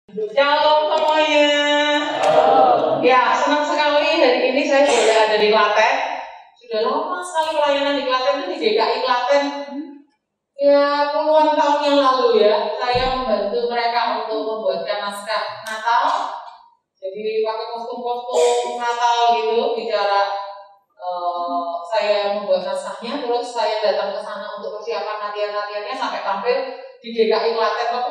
Shalom semuanya. Ya, senang sekali hari ini saya sudah ada di Klaten. Sudah lama sekali pelayanan di Klaten itu di DKI Klaten. Ya, puluhan tahun yang lalu ya, saya membantu mereka untuk membuatkan naskah Natal. Jadi pakai kostum-kostum Natal gitu, bicara saya membuat naskahnya, terus saya datang ke sana untuk persiapan latihan-latihannya sampai tampil di DKI Klaten. Tapi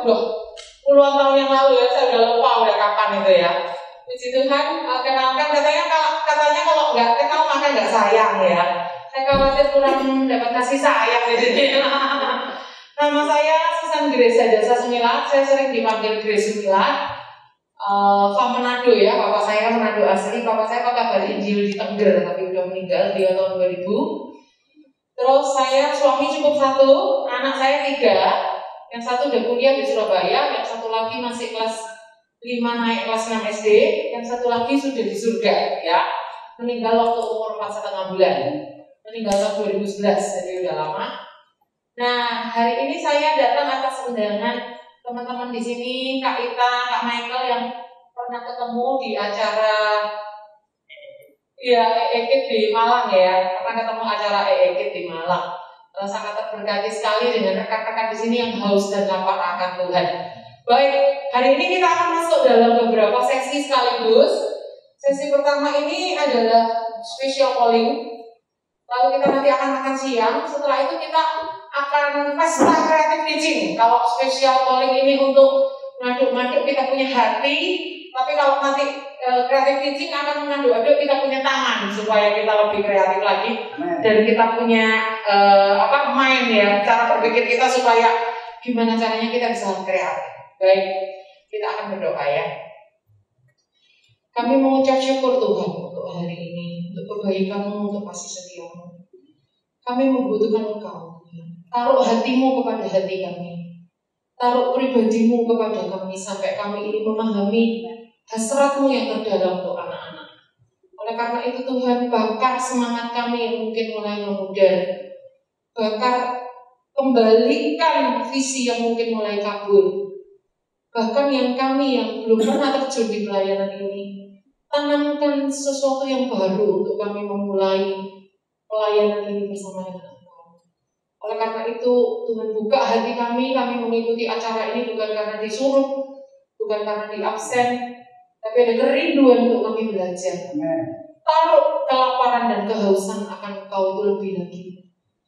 puluhan tahun yang lalu ya, saya udah lupa udah kapan itu ya. Puji Tuhan, kenalkan katanya kalau nggak kenal maka nggak sayang ya. Saya khawatir kurang dapat kasih sayang di sini. Nama saya Susan Grace Jasa Sumilat, saya sering dipanggil Grace Sumilat. Manado ya, bapak saya Manado asli, bapak saya kabar Injil di Tengger tapi udah meninggal dia tahun 2000. Terus saya suami cukup satu, anak saya 3. Yang satu udah kuliah di Surabaya, yang satu lagi masih kelas 5 naik kelas 6 SD, yang satu lagi sudah di surga ya. Meninggal waktu umur 4,5 bulan. Meninggal tahun 2011, jadi udah lama. Nah, hari ini saya datang atas undangan teman-teman di sini, Kak Ita, Kak Michael yang pernah ketemu di acara ya EEKID di Malang ya. Pernah ketemu acara EEKID di Malang. Sangat terberkati sekali dengan rekan-rekan di sini yang haus dan lapar akan Tuhan. Baik, hari ini kita akan masuk dalam beberapa sesi sekaligus. Sesi pertama ini adalah special calling. Lalu kita nanti akan makan siang. Setelah itu kita akan pesta creative teaching. Kalau special calling ini untuk ngaduk-ngaduk kita punya hati, tapi kalau nanti creative teaching akan mengaduk-aduk kita punya tangan supaya kita lebih kreatif lagi. Dan kita punya mind ya, cara berpikir kita supaya gimana caranya kita bisa kreatif. Baik, kita akan berdoa ya. Kami mengucap syukur Tuhan untuk hari ini, untuk kebaikan-Mu, untuk kasih setia-Mu. Kami membutuhkan Engkau, Tuhan. Taruh hati-Mu kepada hati kami. Taruh pribadi-Mu kepada kami sampai kami ini memahami hasrat-Mu yang terdalam untuk anak-anak. Oleh karena itu Tuhan, bakar semangat kami yang mungkin mulai memudar. Bakar, kembalikan visi yang mungkin mulai kabur. Bahkan yang kami yang belum pernah terjun di pelayanan ini, tanamkan sesuatu yang baru untuk kami memulai pelayanan ini bersama dengan Engkau. Oleh karena itu Tuhan, buka hati kami mengikuti acara ini bukan karena disuruh, bukan karena diabsen, tapi ada kerinduan untuk kami belajar. Taruh kelaparan dan kehausan akan Engkau itu lebih lagi,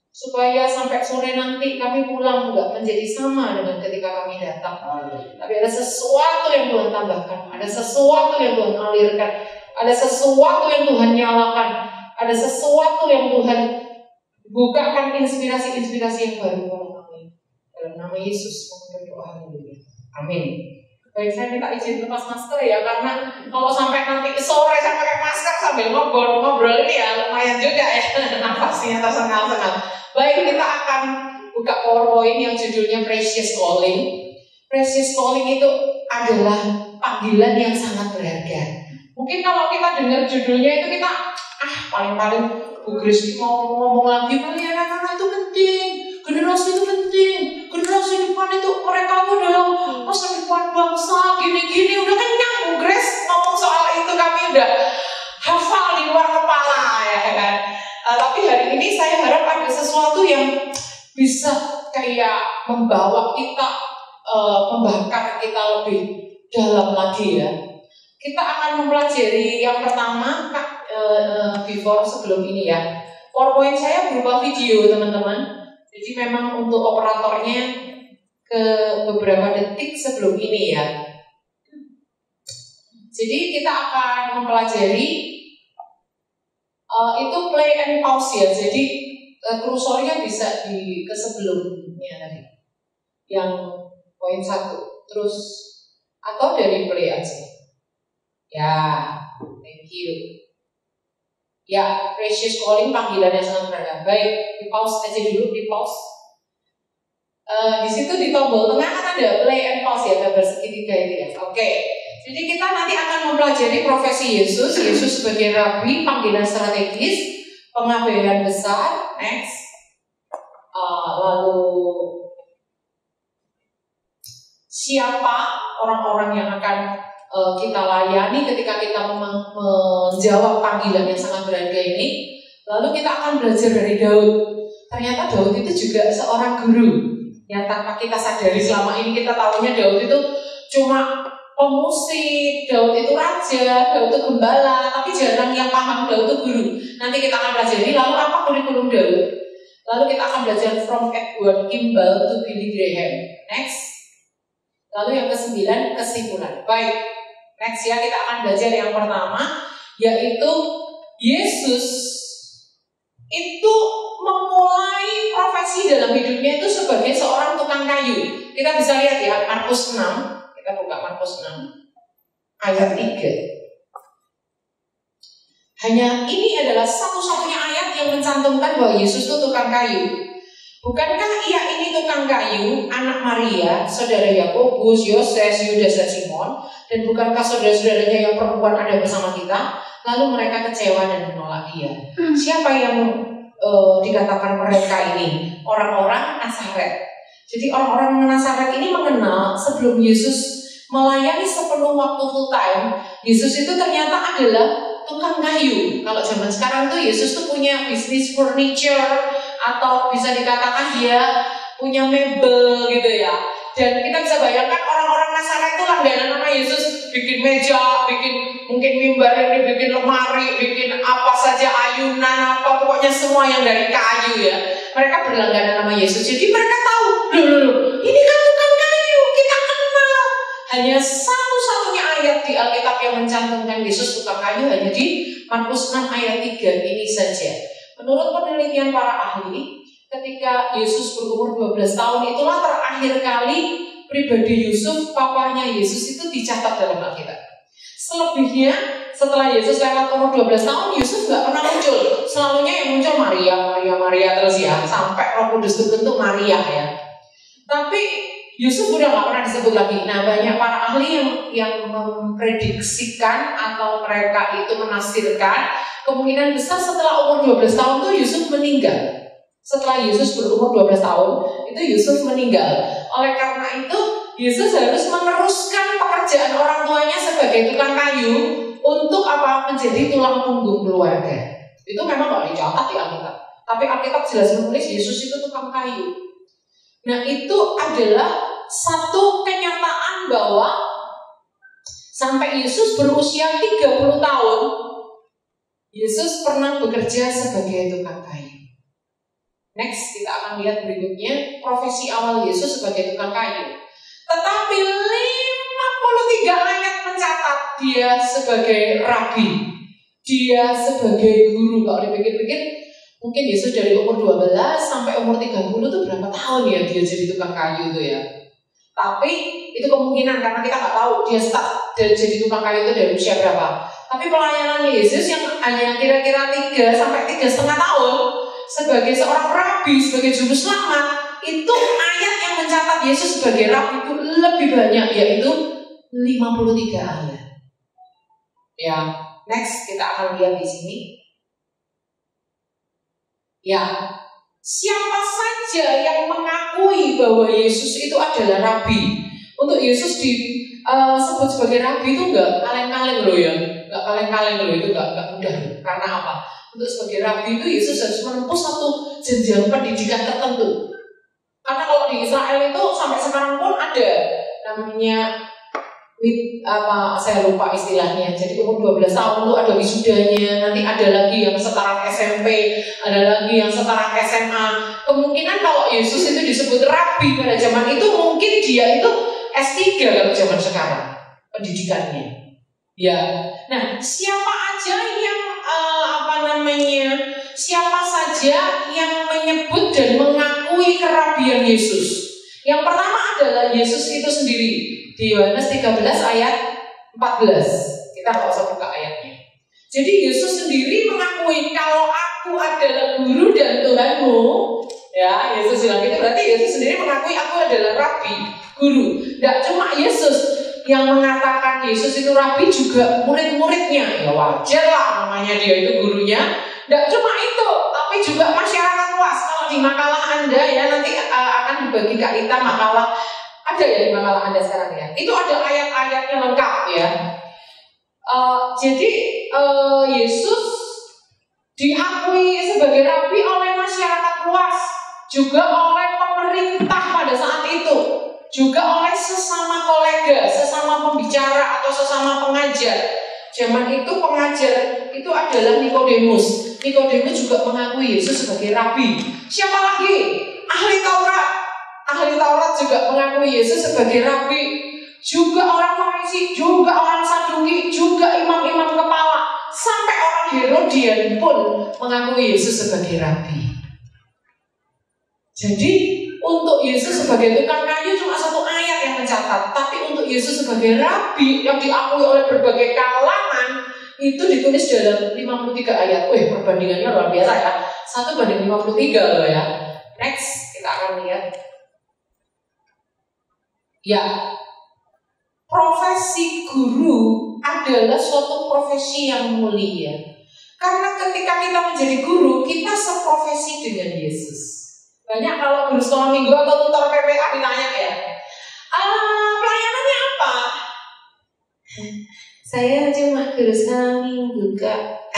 supaya sampai sore nanti kami pulang enggak menjadi sama dengan ketika kami datang. Tapi ada sesuatu yang Tuhan tambahkan, ada sesuatu yang Tuhan alirkan, ada sesuatu yang Tuhan nyalakan, ada sesuatu yang Tuhan bukakan inspirasi-inspirasi yang baru buat kami. Dalam nama Yesus kami berdoa, haleluya. Amin. Baik, saya minta izin lepas masker ya, karena kalau sampai nanti sore saya pakai masker sambil ngobrol ini ya lumayan juga ya, nafasnya tersengal-sengal. Baik, kita akan buka PowerPoint yang judulnya Precious Calling. Precious Calling itu adalah panggilan yang sangat berharga. Mungkin kalau kita dengar judulnya itu kita paling-paling Bu Grace mau ngomong lagi, anak-anak itu penting, generasi itu penting, generasi depan itu mereka itu adalah masa depan bangsa, gini-gini. Udah kenyang Bu Grace ngomong soal itu, kami udah hafal di luar kepala ya kan. Tapi hari ini saya harap ada sesuatu yang bisa kayak membawa kita, membakar kita lebih dalam lagi ya. Kita akan mempelajari yang pertama, sebelum ini ya. PowerPoint saya berupa video teman-teman. Jadi memang untuk operatornya ke beberapa detik sebelum ini ya. Jadi kita akan mempelajari itu play and pause ya. Jadi kursornya bisa ke sebelumnya tadi. Yang poin 1. Terus atau dari play aja. Ya, thank you. Ya, Precious Calling panggilan yang sangat berharga. Baik, di pause aja dulu, di pause. Di situ di tombol tengah kan ada play and pause ya, gambar segitiga itu ya. Oke. Jadi kita nanti akan mempelajari profesi Yesus sebagai Rabi, panggilan strategis, pengabdian besar, next. Lalu siapa orang-orang yang akan kita layani ketika kita menjawab panggilan yang sangat berharga ini. Lalu kita akan belajar dari Daud. Ternyata Daud itu juga seorang guru yang tanpa kita sadari selama ini kita tahunya Daud itu cuma pemusik, Daud itu raja, Daud itu gembala, tapi jarang yang paham Daud itu guru. Nanti kita akan pelajari lalu apa kurikulum Daud. Lalu kita akan belajar from Edward Kimball to Billy Graham. Next. Lalu yang ke-9, kesimpulan. Baik, next ya, kita akan belajar yang pertama, yaitu Yesus itu memulai profesi dalam hidupnya itu sebagai seorang tukang kayu. Kita bisa lihat ya, Markus 6. Kita buka Markus 6 ayat 3. Hanya ini adalah satu-satunya ayat yang mencantumkan bahwa Yesus itu tukang kayu. Bukankah ia ini tukang kayu, anak Maria, saudara Yakobus, Yoses, Yudas, dan Simon? Dan bukankah saudara-saudaranya yang perempuan ada bersama kita? Lalu mereka kecewa dan menolak dia. Siapa yang dikatakan mereka ini? Orang-orang Nazaret. Jadi orang-orang Nazaret ini mengenal sebelum Yesus melayani sepenuh waktu full time, Yesus itu ternyata adalah tukang kayu. Kalau zaman sekarang tuh Yesus tuh punya bisnis furniture atau bisa dikatakan dia punya mebel gitu ya. Dan kita bisa bayangkan orang-orang Nazaret itu langganan nama Yesus, bikin meja, bikin mungkin mimbar yang dibikin lemari, bikin apa saja ayunan apa pokoknya semua yang dari kayu ya. Mereka berlangganan nama Yesus. Jadi mereka tahu, loh, ini kan tukang kayu, kita kenal. Hanya satu-satunya ayat di Alkitab yang mencantumkan Yesus tukang kayu hanya di Markus 6 ayat 3 ini saja. Menurut penelitian para ahli, ketika Yesus berumur 12 tahun itulah terakhir kali pribadi Yusuf, papanya Yesus itu dicatat dalam Alkitab. Selebihnya setelah Yesus lewat umur 12 tahun, Yusuf gak pernah muncul. Selalunya yang muncul Maria terus ya, sampai Roh Kudus terbentuk Maria ya. Tapi Yusuf udah gak pernah disebut lagi. Nah, banyak para ahli yang memprediksikan atau mereka itu menafsirkan kemungkinan besar setelah umur 12 tahun tuh Yusuf meninggal. Setelah Yesus berumur 12 tahun, itu Yusuf meninggal. Oleh karena itu, Yesus harus meneruskan pekerjaan orang tuanya sebagai tukang kayu untuk apa? Menjadi tulang punggung keluarga. Itu memang gak dicatat di Alkitab. Tapi Alkitab jelas menulis Yesus itu tukang kayu. Nah, itu adalah satu kenyataan bahwa sampai Yesus berusia 30 tahun, Yesus pernah bekerja sebagai tukang kayu. Next, kita akan lihat berikutnya profesi awal Yesus sebagai tukang kayu. Tetapi 53 ayat mencatat dia sebagai rabi, dia sebagai guru. Kalau dipikir-pikir, mungkin Yesus dari umur 12 sampai umur 30 itu berapa tahun ya dia jadi tukang kayu itu ya. Tapi itu kemungkinan karena kita nggak tahu dia start jadi tukang kayu itu dari usia berapa. Tapi pelayanan Yesus yang hanya kira-kira 3 sampai 3,5 tahun sebagai seorang rabi, sebagai juru selamat, itu ayat yang mencatat Yesus sebagai rabi itu lebih banyak, yaitu 53 ayat. Ya, next kita akan lihat di sini. Ya, siapa saja yang mengakui bahwa Yesus itu adalah rabi. Untuk Yesus disebut sebagai rabi itu enggak kaleng-kaleng loh ya. Enggak kaleng-kaleng loh, itu enggak mudah. Karena apa? Untuk sebagai rabi itu Yesus harus menempuh satu jenjang pendidikan tertentu. Karena kalau di Israel itu sampai sekarang pun ada namanya saya lupa istilahnya. Jadi umur 12 tahun itu ada wisudanya, nanti ada lagi yang setara SMP, ada lagi yang setara SMA. Kemungkinan kalau Yesus itu disebut rabi pada zaman itu, mungkin dia itu S3 kalau zaman sekarang pendidikannya. Ya. Nah, siapa aja yang siapa saja yang menyebut dan mengakui kerabian Yesus? Yang pertama adalah Yesus itu sendiri. Di Yohanes 13 ayat 14. Kita nggak usah buka ayatnya. Jadi Yesus sendiri mengakui kalau aku adalah guru dan Tuhanmu. Ya, Yesus bilang gitu, berarti Yesus sendiri mengakui aku adalah rabi, guru. Tidak cuma Yesus yang mengatakan Yesus itu rabi, juga murid-muridnya. Ya wajar lah, namanya dia itu gurunya. Tidak cuma itu, tapi juga masyarakat luas. Kalau di makalah Anda ya nanti akan dibagi Kak Rita makalah Ada ya di makalah Anda sekarang ya? Itu ada ayat-ayatnya lengkap ya. Jadi Yesus diakui sebagai rabi oleh masyarakat luas, juga oleh pemerintah pada saat itu, juga oleh sesama kolega, sesama pembicara atau sesama pengajar. Zaman itu pengajar itu adalah Nikodemus. Nikodemus juga mengakui Yesus sebagai rabi. Siapa lagi? Ahli Taurat. Ahli Taurat juga mengakui Yesus sebagai rabi. Juga orang Farisi, juga orang Saduki, juga imam-imam kepala, sampai orang Herodian pun mengakui Yesus sebagai rabi. Jadi untuk Yesus sebagai tukang kayu cuma satu ayat yang mencatat, tapi untuk Yesus sebagai rabi yang diakui oleh berbagai kalangan itu ditulis dalam 53 ayat. Wih, perbandingannya luar biasa ya. 1:53 loh ya. Next, kita akan lihat. Ya, profesi guru adalah suatu profesi yang mulia. Karena ketika kita menjadi guru, kita seprofesi dengan Yesus. Banyak kalau guru sekolah minggu atau tutor PPA ditanya ya, pelayanannya apa? Saya cuma guru sekolah minggu Kak.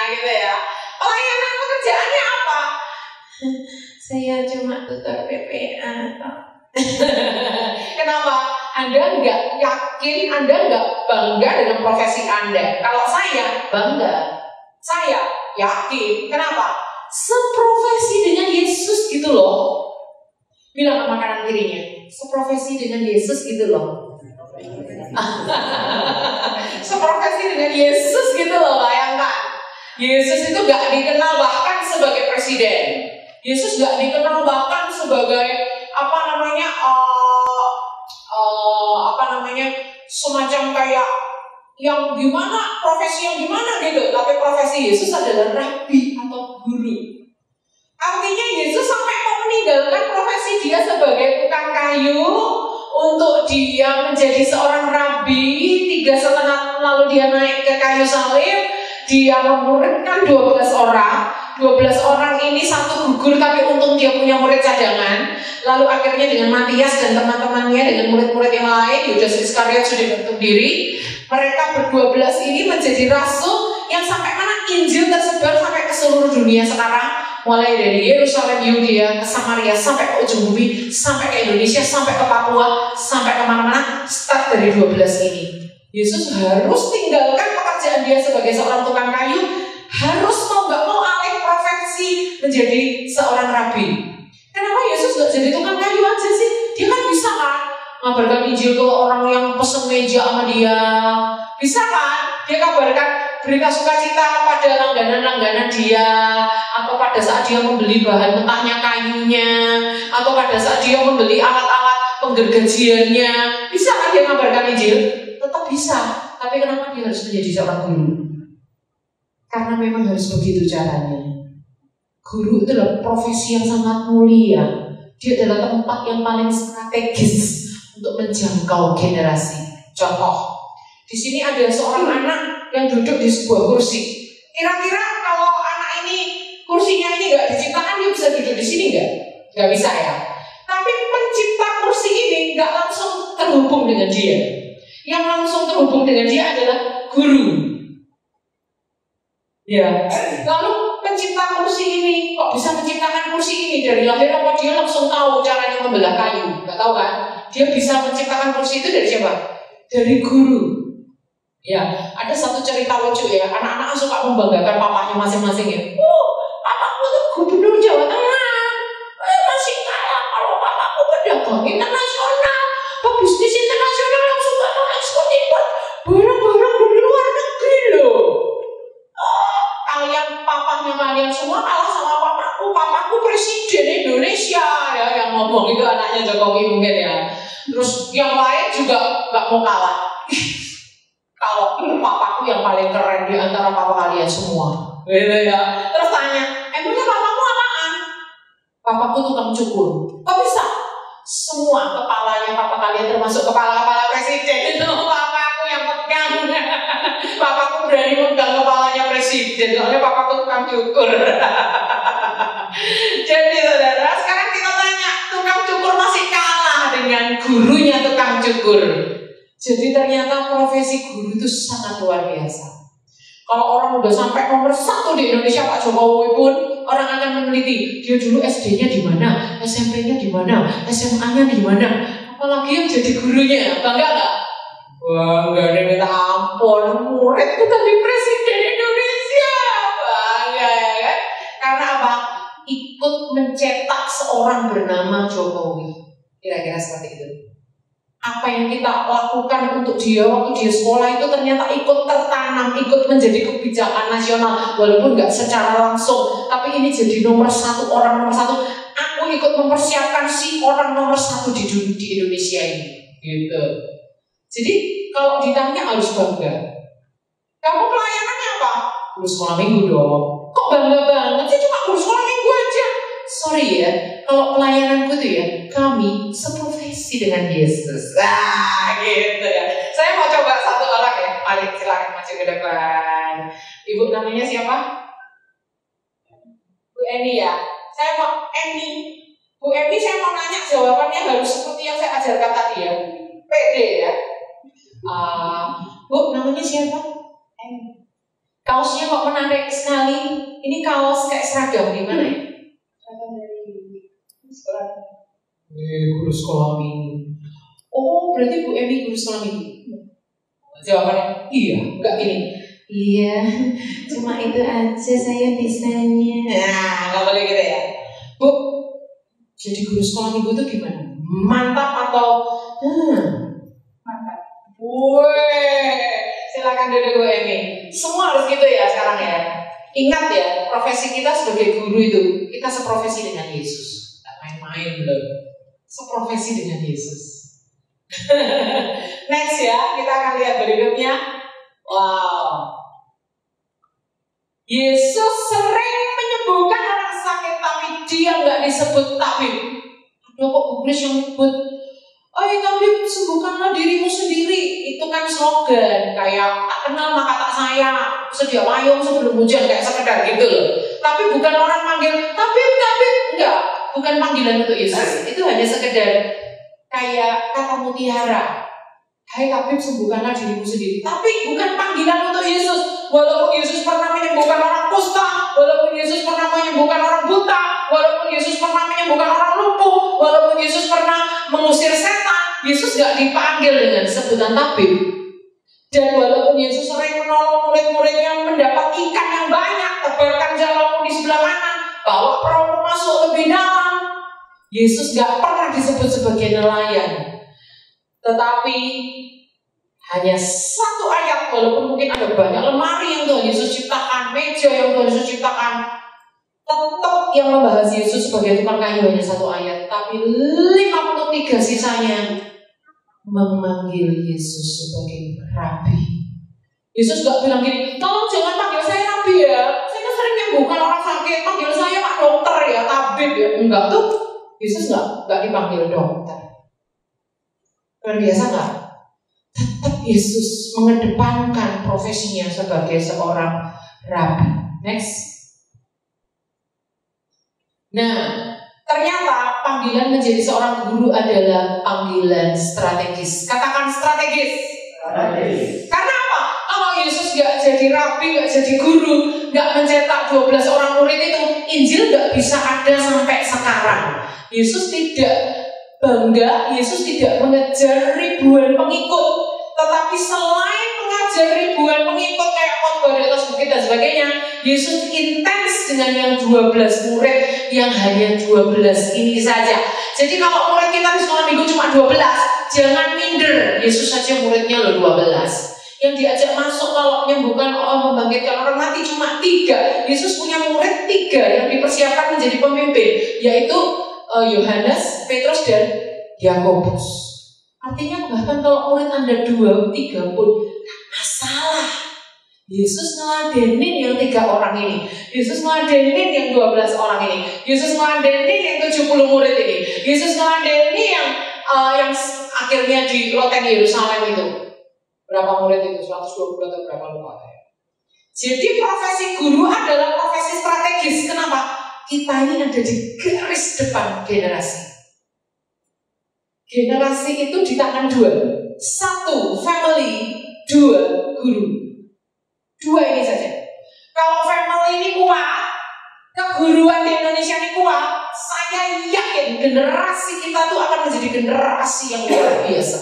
Gitu ya. Pelayanan pekerjaannya apa? Saya cuma tutor PPA Kak. Kenapa? Anda nggak yakin, Anda nggak bangga dengan profesi Anda. Kalau saya bangga, saya yakin. Kenapa? Seprofesi dengan Yesus gitu loh. Bilang sama kanan kirinya, seprofesi dengan Yesus gitu loh. Seprofesi dengan Yesus gitu loh, bayangkan. Yesus itu gak dikenal bahkan sebagai presiden. Yesus gak dikenal bahkan sebagai semacam kayak yang gimana, profesi yang gimana gitu. Tapi profesi Yesus adalah rabi atau guru. Artinya Yesus sampai mau meninggalkan profesi dia sebagai tukang kayu untuk dia menjadi seorang rabi. 3,5 tahun lalu dia naik ke kayu salib. Dia memuridkan 12 orang. 12 orang ini satu gugur, tapi untung dia punya murid cadangan. Lalu akhirnya dengan Matias dan teman-temannya, dengan murid-murid yang lain, Yudas Iskariot sudah berbentuk diri. Mereka ber-12 ini menjadi rasul yang sampai mana Injil tersebar sampai ke seluruh dunia sekarang. Mulai dari Yerusalem, Yudea, ke Samaria, sampai ke ujung bumi, sampai ke Indonesia, sampai ke Papua, sampai kemana-mana. Start dari 12 ini. Yesus harus tinggalkan pekerjaan dia sebagai seorang tukang kayu, harus mau gak mau alih profesi menjadi seorang rabi. Kenapa Yesus gak jadi tukang kayu aja sih? Dia kan bisa kan ngabarkan Injil ke orang yang pesen meja sama dia. Bisa kan? Dia kabarkan berita sukacita pada langganan-langganan dia, atau pada saat dia membeli bahan mentahnya kayunya, atau pada saat dia membeli alat-alat penggergajiannya. Bisa kan dia ngabarkan Injil? Tetap bisa. Tapi kenapa dia harus menjadi seorang guru? Karena memang harus begitu caranya. Guru itu adalah profesi yang sangat mulia. Dia adalah tempat yang paling strategis untuk menjangkau generasi. Contoh, di sini ada seorang anak yang duduk di sebuah kursi. Kira-kira kalau anak ini kursinya ini nggak diciptakan, dia bisa duduk di sini nggak? Nggak bisa ya. Tapi pencipta kursi ini nggak langsung terhubung dengan dia. Yang langsung terhubung dengan dia adalah guru. Ya. Lalu pencipta kursi ini kok bisa menciptakan kursi ini dari lahir, apa dia langsung tahu caranya membelah kayu? Nggak tahu kan? Dia bisa menciptakan kursi itu dari siapa? Dari guru. Ya, ada satu cerita lucu ya. Anak-anak suka membanggakan papanya masing-masing ya. Papaku tuh gubernur Jawa Tengah. Masih kalah kalau papaku pedagang internasional, pebisnis internasional yang suka ekspor-impor barang-barang dari luar negeri loh. Kalian semua kalah sama papaku. Papaku presiden Indonesia ya, yang ngomong itu anaknya Jokowi mungkin ya. Terus yang lain juga nggak mau kalah. Kalau papaku yang paling keren di antara papa kalian semua, gitu ya. Terus tanya, emangnya papamu apaan? Papaku tukang cukur. Kok bisa? Semua kepalanya papa kalian, termasuk kepala-kepala presiden, itu papaku yang pegang. Papaku berani pegang kepalanya presiden, soalnya papaku tukang cukur. Jadi saudara, sekarang kita tanya, tukang cukur masih kalah dengan gurunya tukang cukur. Jadi ternyata profesi guru itu sangat luar biasa. Kalau orang udah sampai nomor 1 di Indonesia Pak Jokowi pun, orang akan meneliti dia dulu SD-nya di mana, SMP-nya di mana, SMA-nya di mana. Apalagi yang jadi gurunya, bangga nggak? Bangga nih minta ampun, muridku tadi presiden Indonesia, bangga ya kan? Karena apa? Ikut mencetak seorang bernama Jokowi. Kira-kira seperti itu. Apa yang kita lakukan untuk dia waktu dia sekolah itu ternyata ikut tertanam, ikut menjadi kebijakan nasional, walaupun nggak secara langsung, tapi ini jadi nomor 1, orang nomor 1. Aku ikut mempersiapkan si orang nomor 1 di Indonesia ini, gitu. Jadi kalau ditanya harus bangga. Kamu pelayanannya apa? Guru sekolah minggu dong. Kok bangga banget sih cuma guru sekolah minggu aja? Sorry ya, kalau pelayananku tuh ya, kami seprofesi dengan Yesus. Gitu ya. Saya mau coba satu orang ya. Mari silakan maju ke depan. Ibu namanya siapa? Bu Eni ya. Saya mau Eni. Bu Eni, saya mau nanya jawabannya harus seperti yang saya ajarkan tadi ya. Pede ya. Bu namanya siapa? Eni. Kaosnya kok menarik sekali. Ini kaos kayak seragam gimana ya? Sekolah. Guru sekolah minggu. Oh, berarti Bu Emi guru sekolah minggu. Jawabannya iya, enggak ini. Iya, cuma itu aja saya bisanya. Nah, nggak boleh gitu ya. Bu, jadi guru sekolah minggu itu gimana? Mantap atau mantap? Woi, silakan duduk Bu Emi. Semua harus gitu ya sekarang ya. Ingat ya, profesi kita sebagai guru itu kita seprofesi dengan Yesus. Main loh, seprofesi dengan Yesus. Next ya, kita akan lihat berikutnya. Wow, Yesus sering menyembuhkan orang sakit, tapi dia nggak disebut tabib. Ada kok Inggris yang nyebut, "Oh tabib, sembuhkanlah dirimu sendiri." Itu kan slogan, kayak tak kenal maka tak sayang, sedia payung sebelum hujan, kayak sekedar gitu loh. Tapi bukan orang manggil tabib, enggak. Bukan panggilan untuk Yesus, itu hanya sekedar kayak kata mutiara. Hai tabib, sembuhkanlah dirimu sendiri. Tapi bukan panggilan untuk Yesus. Walaupun Yesus pernah menyembuhkan orang kusta, walaupun Yesus pernah menyembuhkan orang buta, walaupun Yesus pernah menyembuhkan orang lumpuh, walaupun Yesus pernah mengusir setan, Yesus gak dipanggil dengan sebutan tabib. Dan walaupun Yesus sering menolong murid-muridnya mendapat ikan yang banyak, tebarkan jalamu di sebelah kanan, bawa perahu masuk lebih dalam, Yesus gak pernah disebut sebagai nelayan. Tetapi hanya satu ayat, walaupun mungkin ada banyak lemari yang Tuhan Yesus ciptakan, meja yang Tuhan Yesus ciptakan, tetap yang membahas Yesus sebagai tukang kayu hanya satu ayat. Tapi 53 sisanya memanggil Yesus sebagai Rabi. Yesus gak bilang gini, tolong jangan panggil saya Rabi ya, saya kan sering menyembuhkan orang sakit, panggil saya Pak Dokter ya, tabib ya. Enggak tuh, Yesus gak dipanggil dokter. Luar biasa gak? Tetap Yesus mengedepankan profesinya sebagai seorang Rabi. Next. Nah, ternyata panggilan menjadi seorang guru adalah panggilan strategis. Katakan strategis. Karena apa? Kalau Yesus gak jadi rabi, gak jadi guru, gak mencetak 12 orang murid itu, Injil gak bisa ada sampai sekarang. Yesus tidak bangga, Yesus tidak mengejar ribuan pengikut. Tetapi selain mengajar ribuan pengikut kayak khotbah di atas bukit dan sebagainya, Yesus intens dengan yang 12 murid yang hanya 12 ini saja. Jadi kalau murid kita di sekolah minggu cuma 12, jangan minder. Yesus saja muridnya loh 12. Yang diajak masuk kalau menyembuhkan orang, membangkitkan orang mati cuma 3. Yesus punya murid 3 yang dipersiapkan menjadi pemimpin, yaitu Yohanes, Petrus, dan Yakobus. Artinya bahkan kalau murid Anda 2, 3 pun masalah. Yesus ngeladenin yang 3 orang ini, Yesus ngeladenin yang 12 orang ini, Yesus ngeladenin yang 70 murid ini, Yesus ngeladenin yang akhirnya di loteng Yerusalem itu. Berapa murid itu? 120 atau berapa lupa ya. Jadi profesi guru adalah profesi strategis. Kenapa? Kita ini ada di garis depan generasi. Generasi itu di tangan dua. Satu, family. Dua, guru. Dua ini saja. Kalau family ini kuat, keguruan di Indonesia ini kuat, saya yakin generasi kita tuh akan menjadi generasi yang luar biasa.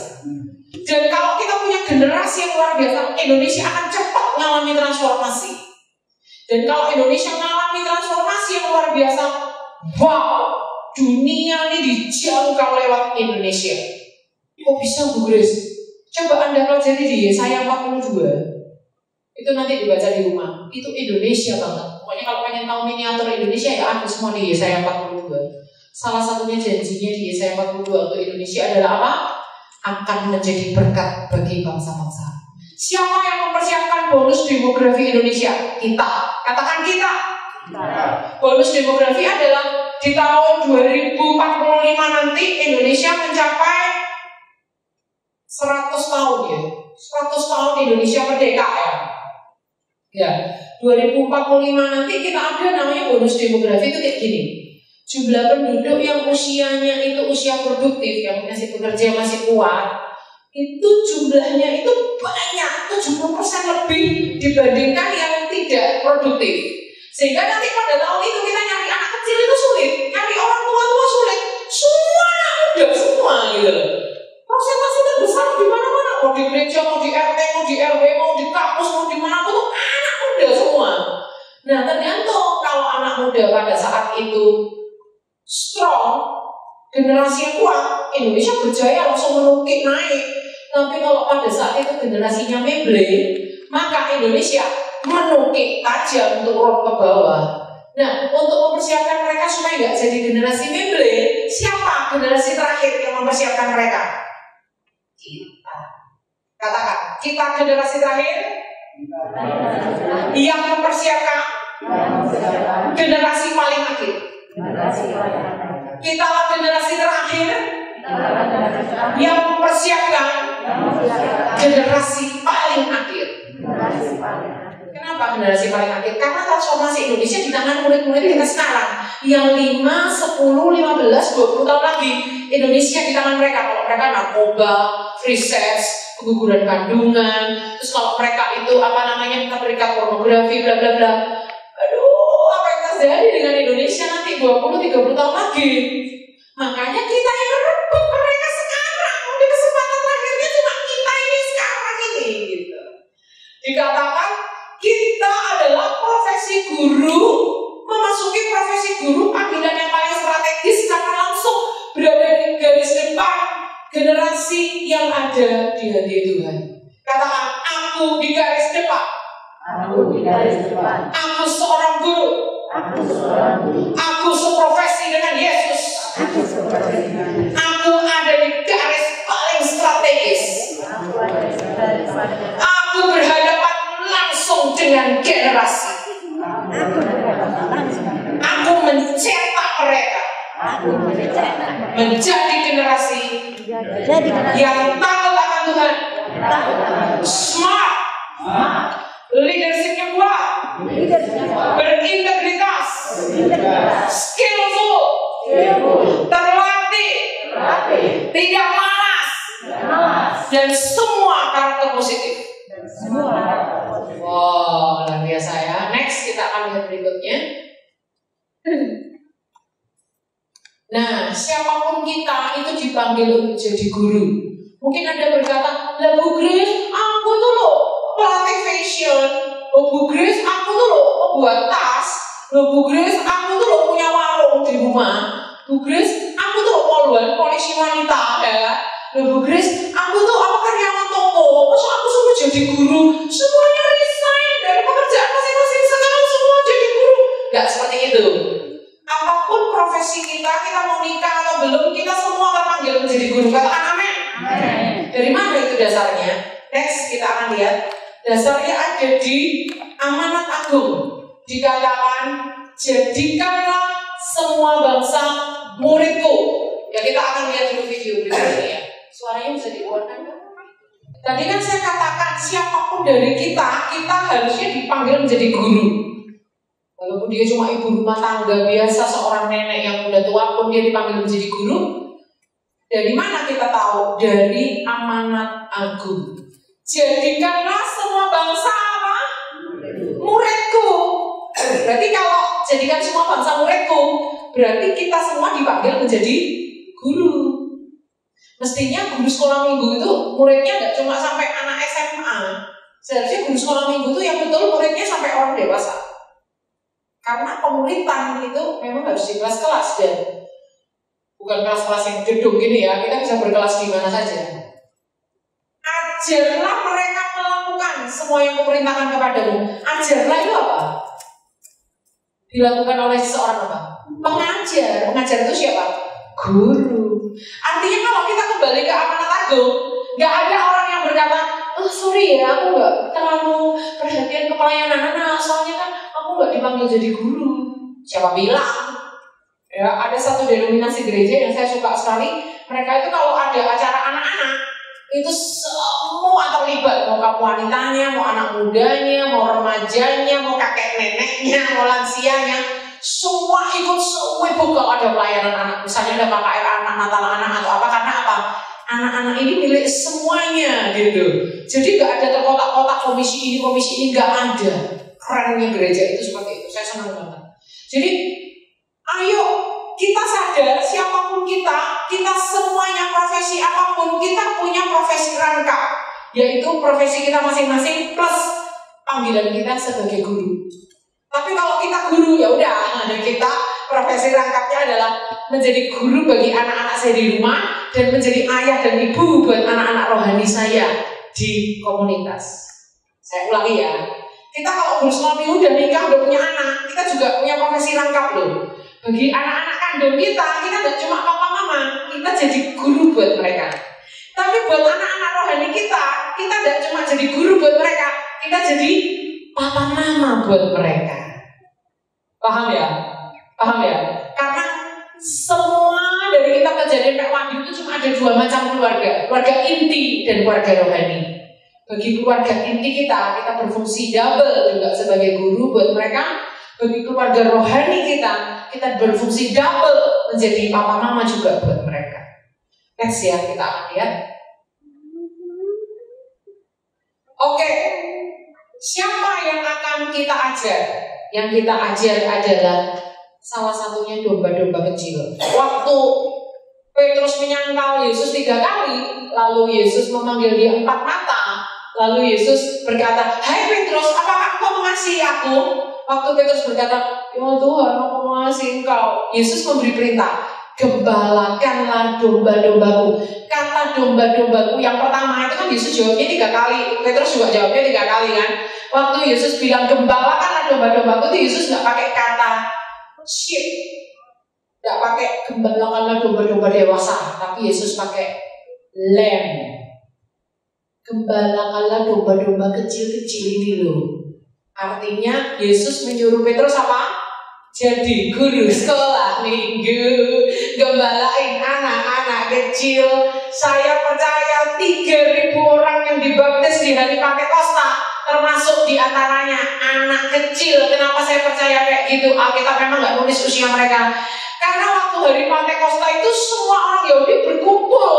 Dan kalau kita punya generasi yang luar biasa, Indonesia akan cepat mengalami transformasi. Dan kalau Indonesia mengalami transformasi yang luar biasa, wow, dunia ini dijangkau lewat Indonesia. Kok bisa, Bu Grace? Coba Anda pelajari di Yesaya 42. Itu nanti dibaca di rumah. Itu Indonesia banget. Pokoknya kalau pengen tahu miniatur Indonesia ya ada semua di Yesaya 42. Salah satunya janjinya di Yesaya 42 untuk Indonesia adalah apa? Akan menjadi berkat bagi bangsa-bangsa. Siapa yang mempersiapkan bonus demografi Indonesia? Kita. Katakan kita. Bonus demografi adalah di tahun 2045 nanti Indonesia mencapai 100 tahun ya. 100 tahun Indonesia merdeka ya. Ya, 2045 nanti kita ada namanya bonus demografi itu kayak gini. Jumlah penduduk yang usianya itu usia produktif, yang masih bekerja masih kuat, itu jumlahnya itu banyak, 70% lebih dibandingkan yang tidak produktif. Sehingga nanti pada tahun itu kita nyari anak kecil itu sulit, nyari orang tua sulit, semua udah semua gitu. Persentase terbesar di mana-mana, mau di gereja, mau di RT, mau di RW, mau di kampus, mau di mana pun anak muda semua. Nah tergantung kalau anak muda pada saat itu strong, generasi yang kuat, Indonesia berjaya langsung menukik naik. Tapi kalau pada saat itu generasinya meble, maka Indonesia menukik tajam turun ke bawah. Nah, untuk mempersiapkan mereka supaya nggak jadi generasi meble, siapa generasi terakhir yang mempersiapkan mereka? Kita. Katakan, kita generasi terakhir yang mempersiapkan generasi paling akhir. Kita lah generasi terakhir yang mempersiapkan generasi paling akhir. Kenapa generasi paling akhir? Karena transformasi Indonesia di tangan murid-murid kita sekarang. Yang 5, 10, 15, 20 tahun lagi Indonesia di tangan mereka. Kalau mereka narkoba, free sex, keguguran kandungan, terus kalau mereka itu kita berikan pornografi, bla bla bla. Aduh, apa yang terjadi dengan Indonesia nanti 20-30 tahun lagi? Makanya kita yang rebut mereka sekarang. Udah kesempatan terakhirnya cuma kita ini sekarang ini gitu. Dikatakan kita adalah profesi guru, memasuki profesi guru panggilan yang paling strategis karena langsung berada di garis depan generasi yang ada di hadirat Tuhan. Katakan, aku di garis depan. Aku di garis depan. Aku seorang guru. Aku seorang guru. Aku seprofesi dengan Yesus. Aku seprofesi dengan Yesus. Aku ada di garis paling strategis. Aku berhadapan langsung dengan generasi. Aku mencetak mereka menjadi generasi yang takut akan Tuhan, smart, leadershipnya kuat, berintegritas, skillful, terlatih, tidak malas, dan semua karakter positif. Wow, luar biasa ya. Next kita akan lihat berikutnya. Nah, siapapun kita itu dipanggil untuk jadi guru. Mungkin Anda berkata, lah Bu Grace, aku tuh loh pelatih fashion. Bu Grace, aku tuh loh buat tas. Bu Grace, aku tuh loh punya warung di rumah. Bu Grace, aku tuh loh poluan polisi wanita ya. Bu Grace, aku tuh karyawan toko. Masa aku suruh jadi guru? Semuanya resign dari pekerjaan masing-masing, sekarang semua jadi guru. Gak seperti itu. Apapun profesi kita mau nikah atau belum, kita semua terpanggil menjadi guru. Katakan amin. Dari mana itu dasarnya? Next kita akan lihat. Dasarnya ada di Amanat Agung. Dikatakan, jadikanlah semua bangsa muridku. Ya kita akan lihat dulu video berikutnya ya. Suaranya bisa dikeluarkan kan? Tadi kan saya katakan siapapun dari kita harusnya dipanggil menjadi guru. Walaupun dia cuma ibu rumah tangga biasa, seorang nenek yang udah tua pun dia dipanggil menjadi guru. Dari mana kita tahu? Dari amanat agung. Jadikanlah semua bangsa apa? Muridku. Berarti kalau jadikan semua bangsa muridku, berarti kita semua dipanggil menjadi guru. Mestinya guru sekolah minggu itu muridnya nggak cuma sampai anak SMA. Seharusnya guru sekolah minggu itu yang betul muridnya sampai orang dewasa. Karena pemuritan itu memang harus di kelas-kelas dan bukan kelas-kelas yang gedung gini ya. Kita bisa berkelas di mana saja. Ajarlah mereka melakukan semua yang kuperintahkan kepadamu. Ajarlah itu apa? Dilakukan oleh seseorang apa? Pengajar. Pengajar itu siapa? Guru. Artinya kalau kita kembali ke amanat agung, nggak ada orang yang berkata, oh sorry ya, aku nggak terlalu perhatian ke pelayanan anak, soalnya kan aku nggak dipanggil jadi guru. Siapa bilang? Ya, ada satu denominasi gereja yang saya suka sekali. Mereka itu kalau ada acara anak-anak, itu semua terlibat. Mau kamu wanitanya, mau anak mudanya, mau remajanya, mau kakek neneknya, mau lansianya, semua ikut sibuk kalau ada pelayanan anak. Misalnya ada KKR anak, Natal anak atau apa. Karena apa? Anak-anak ini milik semuanya gitu. Jadi nggak ada terkotak-kotak komisi ini nggak ada. Kerennya gereja itu seperti itu. Saya senang banget. Jadi ayo kita sadar siapapun kita semuanya profesi apapun, kita punya profesi rangkap, yaitu profesi kita masing-masing plus panggilan kita sebagai guru. Tapi kalau kita guru ya udah, nah kita profesi rangkapnya adalah menjadi guru bagi anak-anak saya di rumah dan menjadi ayah dan ibu buat anak-anak rohani saya di komunitas. Saya ulangi ya, kita kalau guru sekolah minggu udah nikah, udah punya anak, kita juga punya profesi rangkap loh. Bagi anak-anak kandung kita gak cuma papa mama, kita jadi guru buat mereka. Tapi buat anak-anak rohani kita gak cuma jadi guru buat mereka, kita jadi papa mama buat mereka. Paham ya? Paham ya? Karena semua dari kita kejadian Pak Wahyu itu cuma ada dua macam keluarga. Keluarga inti dan keluarga rohani. Bagi keluarga inti kita berfungsi double juga sebagai guru buat mereka. Bagi keluarga rohani kita berfungsi double menjadi papa mama juga buat mereka. Next ya, kita akan lihat. Oke, siapa yang akan kita ajar? Yang kita ajar adalah salah satunya domba-domba kecil. Waktu Petrus menyangkal Yesus 3 kali, lalu Yesus memanggil dia 4 mata. Lalu Yesus berkata, hai Petrus, apakah engkau mengasihi aku? Waktu Petrus berkata, ya Tuhan, aku mengasihi engkau. Yesus memberi perintah, gembalakanlah domba-dombaku. Kata domba-dombaku yang pertama itu kan Yesus jawabnya 3 kali. Petrus juga jawabnya 3 kali kan. Waktu Yesus bilang gembalakanlah domba-dombaku itu Yesus gak pakai kata sheep, gak pakai gembalakanlah domba-domba dewasa, tapi Yesus pakai lamb. Gembalakanlah domba-domba kecil-kecil ini loh. Artinya Yesus menyuruh Petrus apa? Jadi guru sekolah minggu, gembalain anak-anak kecil. Saya percaya 3.000 orang yang dibaptis di hari Pentakosta, termasuk diantaranya anak kecil. Kenapa saya percaya kayak gitu? Alkitab memang gak nulis usia mereka. Karena waktu hari Pentakosta itu semua orang Yahudi berkumpul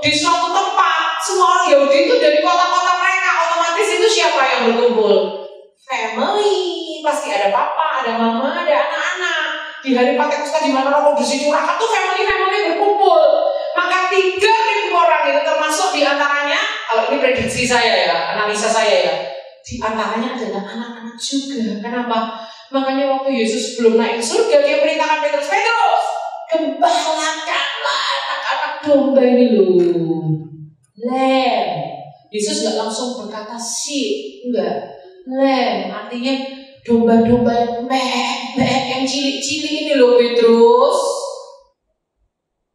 di suatu tempat. Semua orang Yahudi itu dari kota-kota mereka. Otomatis itu siapa yang berkumpul? Family. Pasti ada papa, ada mama, ada anak-anak. Di hari Pentakosta di mana Roh Kudus dicurahkan tuh family berkumpul. Maka 3.000 orang itu termasuk diantaranya, kalau ini prediksi saya ya, analisa saya ya, diantaranya adalah anak-anak juga. Kenapa? Makanya waktu Yesus belum naik ke surga, dia perintahkan Petrus, gembalakanlah anak-anak domba ini loh. Lamb. Yesus gak langsung berkata sheep, enggak. Lamb, artinya domba-domba yang yang cilik-cilik ini loh Petrus.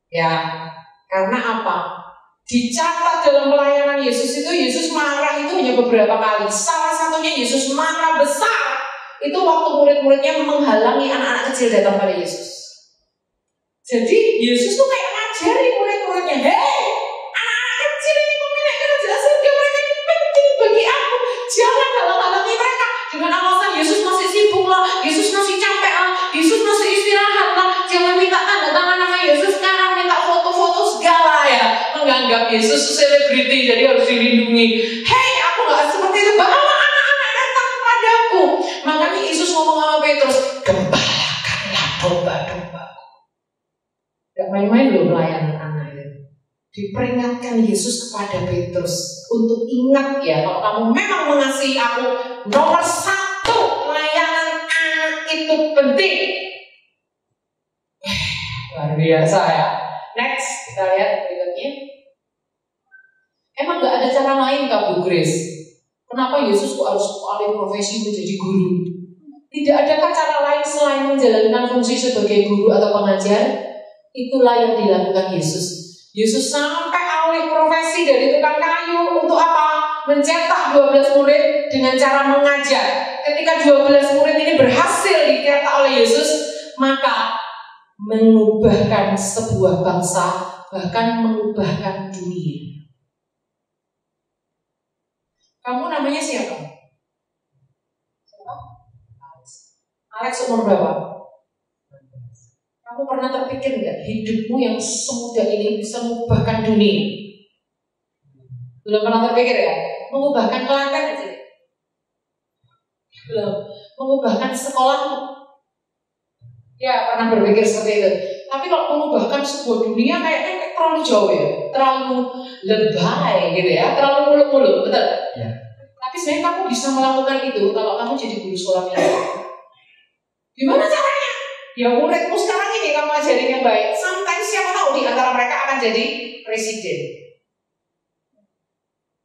Ya, karena apa? Dicatat dalam pelayanan Yesus itu, Yesus marah itu hanya beberapa kali. Salah satunya Yesus marah besar itu waktu murid-muridnya menghalangi anak-anak kecil datang pada Yesus. Jadi Yesus tuh kayak ngajari murid-muridnya, hei, anak-anak kecil ini pemilik kerajaan surga, mereka ini penting bagi aku. Jangan halang-halangi mereka dengan alasan Yesus masih sibuk lah, Yesus masih capek lah, Yesus masih istirahat lah. Jangan minta tanda tangan sama Yesus sekarang, minta foto-foto segala Yesus selebriti jadi harus dilindungi. Hei, aku nggak seperti itu. Bawa anak-anak datang kepadaku. Makanya Yesus ngomong sama Petrus, gembalakanlah domba-domba. Gak main-main loh melayan anak itu. Diperingatkan Yesus kepada Petrus untuk ingat ya, kalau kamu memang mengasihi aku, nomor 1 layanan anak itu penting. Luar biasa ya. Next, kita lihat berikutnya. Emang gak ada cara lain kah Bu Grace? Kenapa Yesus kok harus alih profesi menjadi guru? Tidak adakah cara lain selain menjalankan fungsi sebagai guru atau pengajar? Itulah yang dilakukan Yesus. Yesus sampai alih profesi dari tukang kayu untuk apa? Mencetak 12 murid dengan cara mengajar. Ketika 12 murid ini berhasil dicetak oleh Yesus, maka mengubahkan sebuah bangsa, bahkan mengubahkan dunia. Kamu namanya siapa? Alex umur berapa? Kamu pernah terpikir nggak hidupmu yang semudah ini bisa mengubahkan dunia? Belum pernah terpikir ya? Mengubahkan Klaten aja. Belum. Mengubahkan sekolahmu. Ya, pernah berpikir seperti itu. Tapi kalau mengubahkan sebuah dunia kayaknya terlalu jauh ya, terlalu lebay gitu ya, terlalu muluk-muluk, betul? Ya. Tapi sebenarnya kamu bisa melakukan itu kalau kamu jadi guru sekolah minggu. Gimana caranya? Ya muridmu sekarang ini kamu ajarin yang baik. Sometimes siapa tahu di antara mereka akan jadi presiden.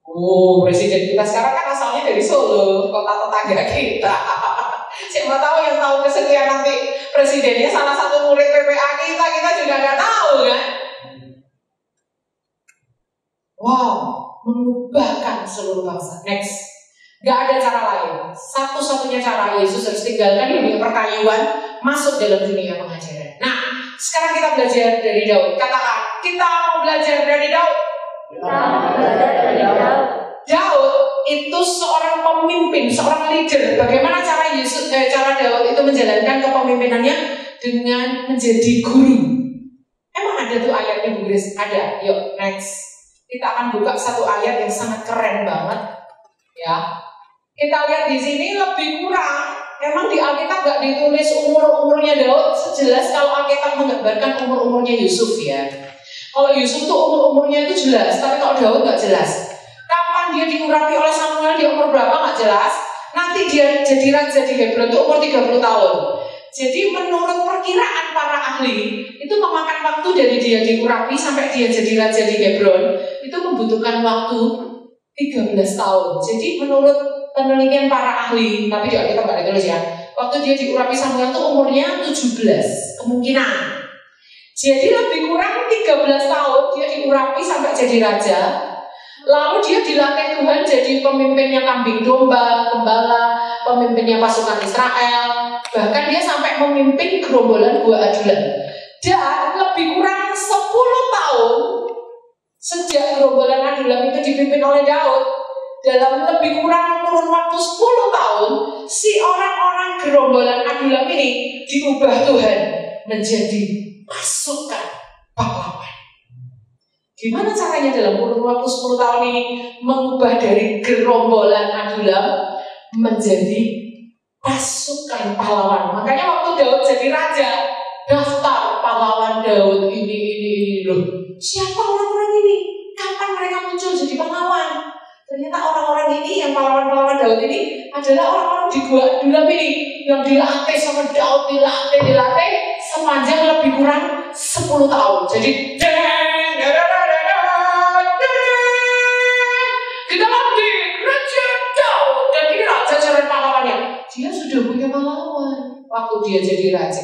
Oh, presiden kita sekarang kan asalnya dari Solo, kota tetangga kita. Siapa tahu yang tahu kesekian nanti presidennya salah satu murid PPA kita juga nggak tahu kan? Wow, mengubahkan seluruh bangsa. Next, nggak ada cara lain. Satu-satunya cara Yesus harus tinggalkan dunia perkayuan, masuk dalam dunia pengajaran. Nah, sekarang kita belajar dari Daud. Katakan, kita mau belajar dari Daud. Daud itu seorang pemimpin, seorang leader. Bagaimana cara Daud itu menjalankan kepemimpinannya dengan menjadi guru? Emang ada tuh ayatnya Bu Grace? Ada. Yuk, next. Kita akan buka satu ayat yang sangat keren banget. Ya, kita lihat di sini lebih kurang. Memang di Alkitab nggak ditulis umurnya Daud sejelas kalau Alkitab menggambarkan umurnya Yusuf ya. Kalau Yusuf tuh umurnya itu jelas, tapi kalau Daud nggak jelas. Kapan dia diurapi oleh Samuel, dia umur berapa nggak jelas. Nanti dia jadi raja di Hebron itu umur 30 tahun. Jadi menurut perkiraan para ahli, itu memakan waktu dari dia diurapi sampai dia jadi raja di Hebron itu membutuhkan waktu 13 tahun. Jadi menurut penelitian para ahli, tapi juga kita nggak ditulis ya, waktu dia diurapi Samuel itu umurnya 17 kemungkinan. Jadi lebih kurang 13 tahun dia diurapi sampai jadi raja. Lalu dia dilatih Tuhan jadi pemimpinnya kambing domba, gembala, pemimpinnya pasukan Israel. Bahkan dia sampai memimpin gerombolan gua adulan. Dan lebih kurang 10 tahun sejak gerombolan adulan itu dipimpin oleh Daud, dalam lebih kurang kurun waktu 10 tahun, si orang-orang gerombolan adulam ini diubah Tuhan menjadi pasukan pahlawan. Gimana caranya dalam kurun waktu 10 tahun ini mengubah dari gerombolan adulam menjadi pasukan pahlawan? Makanya waktu Daud jadi raja, daftar pahlawan Daud ini loh. Siapa orang-orang ini? Kapan mereka muncul jadi pahlawan? Ternyata orang-orang ini yang pahlawan-pahlawan Daud ini adalah orang-orang di gua adulam ini yang dilatih sama Daud, dilatih sepanjang lebih kurang 10 tahun. Jadi kita nanti Raja Daud, dan ini raja cara pahlawannya. Dia sudah punya pahlawan waktu dia jadi raja.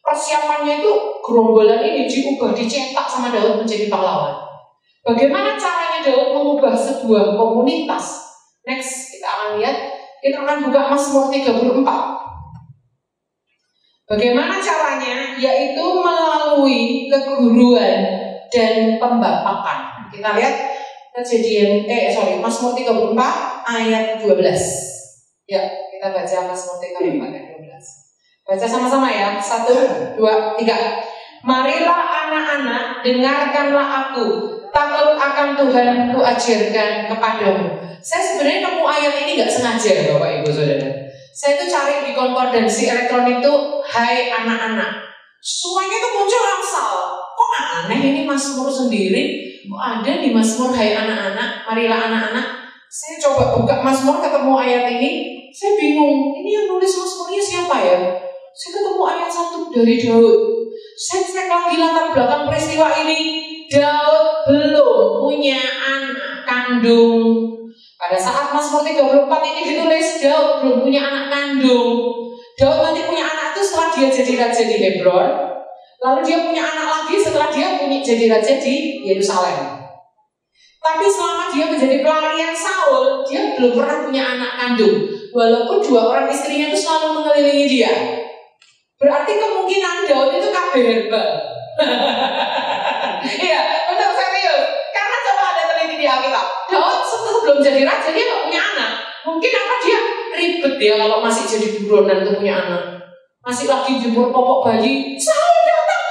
Persiapannya itu gerombolan ini diubah, dicetak sama Daud menjadi pahlawan. Bagaimana caranya Daud mengubah sebuah komunitas? Next, kita akan lihat. Kita akan buka Mazmur 34. Bagaimana caranya? Yaitu melalui keguruan dan pembapakan. Kita lihat Mazmur 34 ayat 12. Ya, kita baca Mazmur 34 ayat 12. Baca sama-sama ya. 1, 2, 3. Marilah anak-anak, dengarkanlah aku. takut akan Tuhan kuajarkan kepadamu. Saya sebenarnya nemu ayat ini nggak sengaja, Bapak Ibu Saudara. Saya tuh cari di konkordansi elektronik itu, hai anak-anak. Semuanya tuh muncul asal. Kok aneh ini Mazmur sendiri? Kok ada di Mazmur hai anak-anak, marilah anak-anak. Saya coba buka Mazmur ketemu ayat ini, saya bingung. Ini yang nulis Mazmurnya siapa ya? Saya ketemu ayat 1 dari Daud. Saya cek lagi latar belakang peristiwa ini. Daud belum punya anak kandung. Pada saat Mazmur 34 ini ditulis, Daud belum punya anak kandung. Daud nanti punya anak itu setelah dia jadi raja di Hebron. Lalu dia punya anak lagi setelah dia jadi raja di Yerusalem. Tapi selama dia menjadi pelarian Saul, dia belum pernah punya anak kandung. Walaupun 2 orang istrinya itu selalu mengelilingi dia. Berarti kemungkinan Daud itu KB herbal. Iya, benar serius. Karena coba ada teliti di Alkitab. Daud sebelum jadi raja dia nggak punya anak. Mungkin apa dia ribet ya kalau masih jadi buronan tuh punya anak. Masih lagi jemur popok bayi. Saul datang.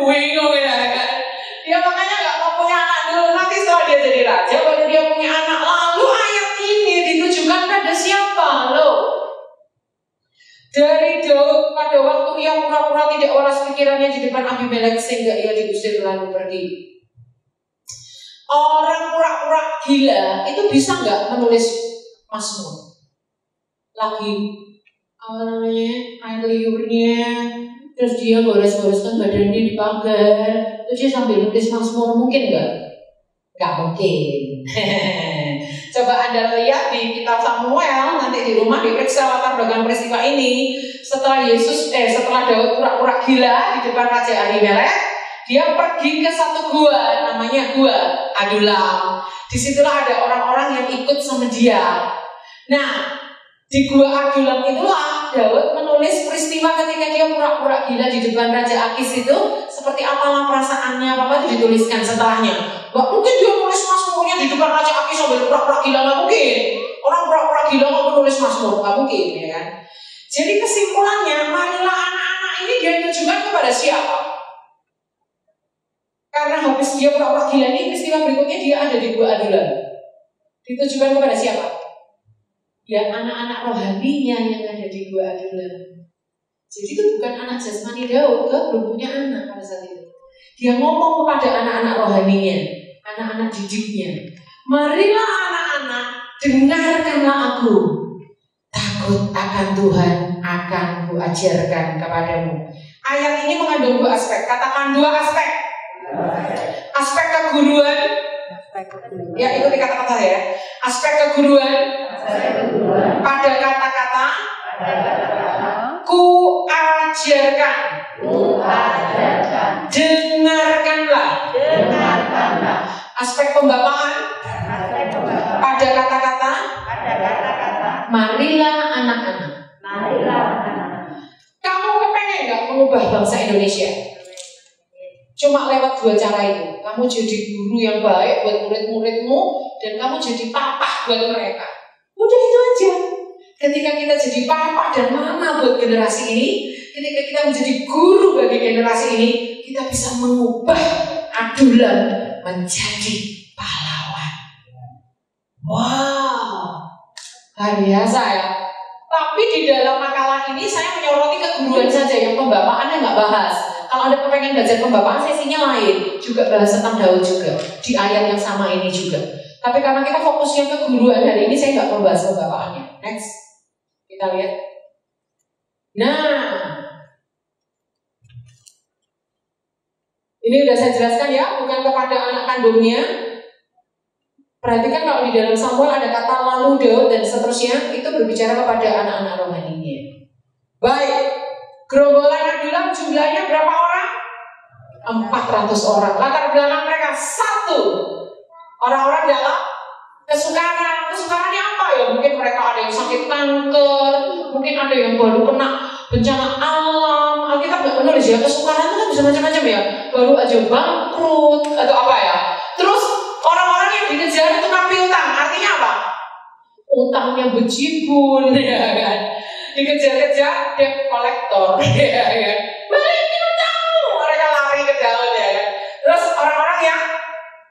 Bingung ya kan. Dia makanya nggak mau punya anak dulu. Nanti setelah dia jadi raja, baru dia punya anak. Lalu ayat ini ditujukan pada siapa loh? Dari Daud pada waktu ia pura-pura tidak waras pikirannya di depan Abimelek sehingga ia diusir lalu pergi. Orang pura-pura gila itu bisa nggak menulis Mazmur? Lagi apa namanya air liurnya, terus dia gores-goreskan badannya di pagar, terus dia sambil nulis Mazmur, mungkin nggak? Nggak mungkin. Coba Anda lihat di kitab Samuel, nanti di rumah diperiksa latar belakang peristiwa ini. Setelah Daud pura-pura gila di depan Raja Ahimelek, dia pergi ke satu gua, namanya Gua Adulam. Disitulah ada orang-orang yang ikut sama dia. Nah, di Gua Adulam itulah Daud menulis peristiwa ketika dia pura-pura gila di depan Raja Akis itu. Seperti apalah perasaannya, apa itu dituliskan setelahnya. Gak mungkin dia nulis Mazmurnya di depan Raja Akis sambil pura-pura gila, gak mungkin. Orang pura-pura gila mau menulis Mazmur, gak mungkin ya kan. Jadi kesimpulannya, marilah anak-anak ini dia tujukan kepada siapa? Karena habis dia pura-pura gila ini, peristiwa berikutnya dia ada di Gua Adulam. Ditujukan kepada siapa? Ya anak-anak rohaninya yang ada di Gua Adulam. Jadi itu bukan anak jasmani Daud, Daud belum punya anak pada saat itu. Dia ngomong kepada anak-anak rohaninya, anak-anak didiknya, marilah anak-anak, dengarkanlah aku. Takut akan Tuhan akan kuajarkan kepadamu. Ayat ini mengandung 2 aspek. Katakan 2 aspek. Aspek keguruan. Ya, ikuti kata-kata saya ya. Aspek keguruan. Pada kata-kata kuajarkan. Dengarkanlah. Aspek pembapaan. Pada kata-kata marilah anak-anak. Kamu kepengen gak mengubah bangsa Indonesia? Cuma lewat 2 cara itu. Kamu jadi guru yang baik buat murid-muridmu, dan kamu jadi papa buat mereka. Udah itu aja. Ketika kita jadi papa dan mama buat generasi ini, ketika kita menjadi guru bagi generasi ini, kita bisa mengubah Adulam menjadi pahlawan. Wow, luar biasa ya. Tapi di dalam makalah ini saya menyoroti keguruan saja, yang pembapaannya nggak bahas. Kalau Anda pengen belajar pembapaan, sesinya lain, juga bahas tentang Daud juga di ayat yang sama ini juga. Tapi karena kita fokusnya keguruan hari ini, saya nggak membahas pembapaannya. Next, kita lihat. Nah, ini udah saya jelaskan ya, bukan kepada anak kandungnya. Perhatikan kalau di dalam Samuel ada kata lalu Daud dan seterusnya, itu berbicara kepada anak-anak rohaninya. Baik, gerombolan Adulam jumlahnya berapa orang? 400 orang. Latar belakang mereka 1. Orang-orang dalam kesukaran. Kesukarannya apa ya? Mungkin mereka ada yang sakit kanker, mungkin ada yang baru kena bencana alam. Alkitab nggak menulis ya, kesukaran itu kan bisa macam-macam ya. Baru aja bangkrut atau apa ya. Terus orang-orang yang dikejar itu piutang, artinya apa? Utangnya bejibun, ya kan? Dikejar-kejar debt kolektor, ya kan? Balikin utangmu, mereka lari ke Daud, ya kan? orang-orang yang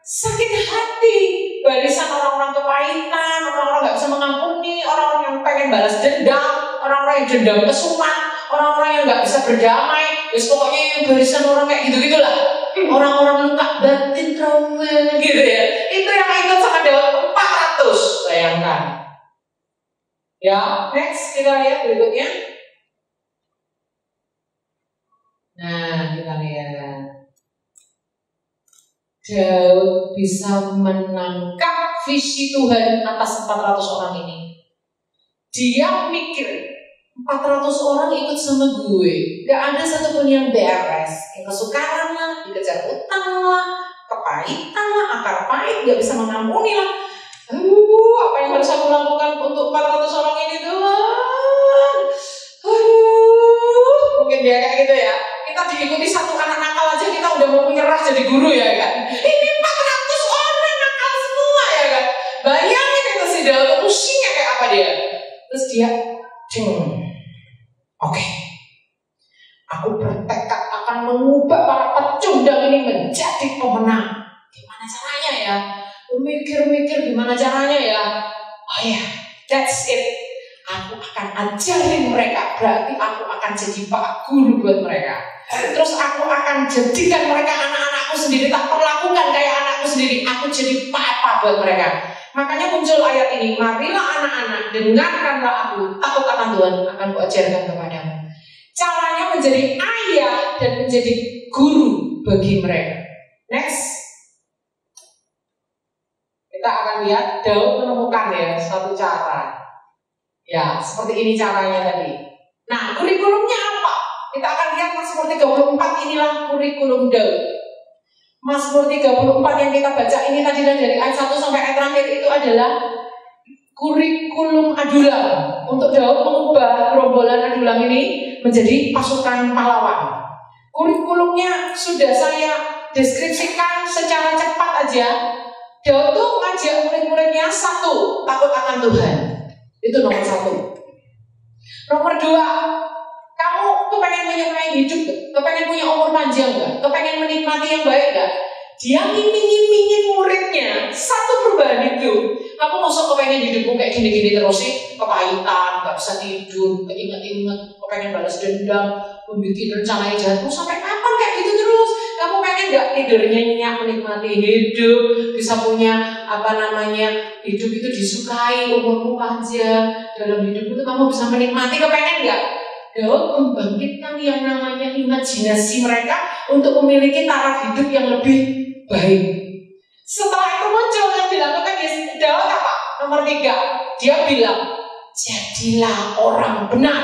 sakit hati, barisan orang-orang kepahitan, orang-orang nggak bisa mengampuni, orang-orang yang pengen balas dendam, orang-orang yang dendam kesumat, orang-orang yang nggak bisa berdamai. Pokoknya yang barisan orang kayak gitu-gitulah. Orang-orang luka batin, trauma gitu ya. Itu yang ikut sama Daud 400, bayangkan. Ya, next kita lihat berikutnya. Nah, kita lihat. Daud bisa menangkap visi Tuhan atas 400 orang ini. Dia mikir 400 orang ikut sama gue, gak ada satupun yang beres. Yang kesukaran lah, dikejar utang lah, kepahitan lah, akar pahit, gak bisa mengampuni lah. Apa yang harus aku lakukan untuk 400 orang ini Tuhan? Mungkin dia kayak gitu ya. Kita diikuti satu anak nakal aja kita udah mau menyerah jadi guru ya kan. Ini 400 orang nakal semua ya kan. Bayangin itu si Daud pusingnya kayak apa dia. Terus dia Oke. Aku bertekad akan mengubah para pecundang ini menjadi pemenang. Gimana caranya ya? Mikir-mikir gimana caranya ya? Oh ya, that's it. Aku akan ajarin mereka. Berarti aku akan jadi pak guru buat mereka. Terus aku akan jadikan mereka anak-anakku sendiri. Tak perlakukan kayak anakku sendiri. Aku jadi papa buat mereka. Makanya muncul ayat ini. Marilah anak-anak, dengarkanlah aku. Takut akan Tuhan, akan kuajarkan kepadamu. Caranya menjadi ayah dan menjadi guru bagi mereka. Next. Kita akan lihat Daud menemukan ya satu cara. Ya, seperti ini caranya tadi. Nah, kurikulumnya apa? Kita akan lihat Mazmur 34 inilah kurikulum Daud. Mazmur 34 yang kita baca ini tadi dari ayat 1 sampai ayat terakhir itu adalah kurikulum adulam. Untuk Daud mengubah gerombolan adulam ini menjadi pasukan pahlawan. Kurikulumnya sudah saya deskripsikan secara cepat aja. Daud tuh ngajak murid-muridnya satu, takut akan Tuhan. Itu nomor 1. Nomor 2, kamu kepengen menyukai hidup gak? Kepengen punya umur panjang gak? Kepengen menikmati yang baik gak? Dia ngiming-ngimingin muridnya satu perubahan hidup. Kamu masuk kepengen hidupmu kayak gini-gini terus sih? Kepahitan, gak bisa tidur, keinget-inget, kepengen balas dendam, membuat rencana jahatmu. Sampai kapan kayak gitu terus? Kamu pengen gak tidurnya nyenyak, menikmati hidup, bisa punya hidup itu disukai, umurmu panjang, dalam hidup itu kamu bisa menikmati, kepengen gak? Daud membangkitkan yang namanya imajinasi mereka untuk memiliki taraf hidup yang lebih baik. Setelah itu muncul yang dilakukan Daud apa? Nomor 3, dia bilang, jadilah orang benar.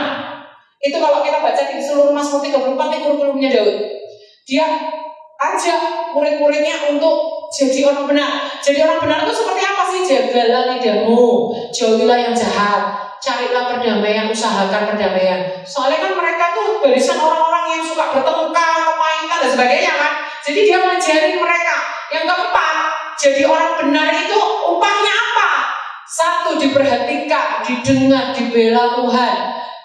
Itu kalau kita baca di seluruh Mazmur 34 itu kurikulumnya Daud. Dia ajak murid-muridnya untuk jadi orang benar. Jadi orang benar itu seperti apa sih? Jagalah lidahmu, jauhilah yang jahat, carilah perdamaian, usahakan perdamaian. Soalnya kan mereka tuh barisan orang-orang yang suka bertengkar, kepahitan dan sebagainya kan. Jadi dia ngajarin mereka. Yang keempat, jadi orang benar itu upahnya apa? 1, diperhatikan, didengar, dibela Tuhan.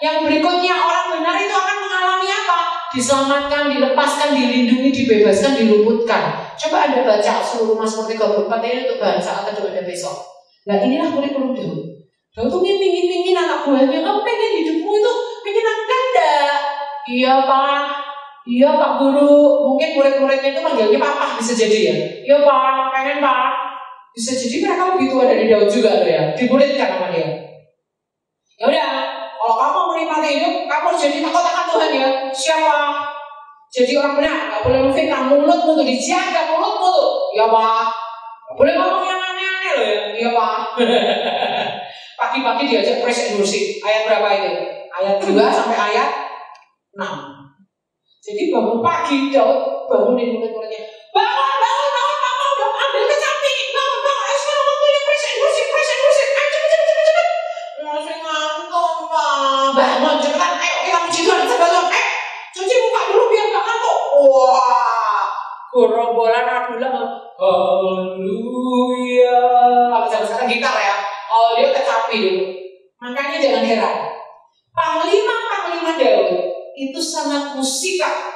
Yang berikutnya orang benar itu akan mengalami apa? Diselamatkan, dilepaskan, dilindungi, dibebaskan, diluputkan. Coba Anda baca seluruh Mazmur 34 ini untuk baca atau Anda besok. Nah inilah kurikulum Daud. Daud tuh ngiming-ngimingin anak buahnya, kamu pengen hidupmu itu menyenangkan enggak? Iya Pak, iya Pak Guru. Mungkin murid-muridnya itu manggilnya Papa bisa jadi ya. Iya Pak, pengen Pak. Bisa jadi mereka lebih tua dari Daud juga tuh ya, dimuridkan sama dia. Ya udah, kalau kamu menikmati hidup, kamu harus jadi takut akan Tuhan ya. Siapa? Jadi orang benar, gak boleh memfitnah, mulutmu tuh dijaga mulutmu tuh. Iya Pak. Gak boleh ngomong yang aneh-aneh loh ya. Iya Pak. Pagi-pagi diajak praise and worship. Ayat berapa itu? Ayat 2 sampai ayat 6. Jadi bangun pagi, Daud bangunin murid-muridnya. Bangun, Papa udah ambil kecapi. Bangun, ayo sekarang waktunya praise and worship. Ayo cepet. Masih ngantuk Pak. Bangun cepetan, ayo kita puji Tuhan, bangun. Cuci muka dulu biar gak ngantuk. Wah, gerombolan adulah. Haleluya. Sekarang gitar ya. Oh dia kecapi dulu. Makanya jangan heran. Panglima Daud itu sangat musikal.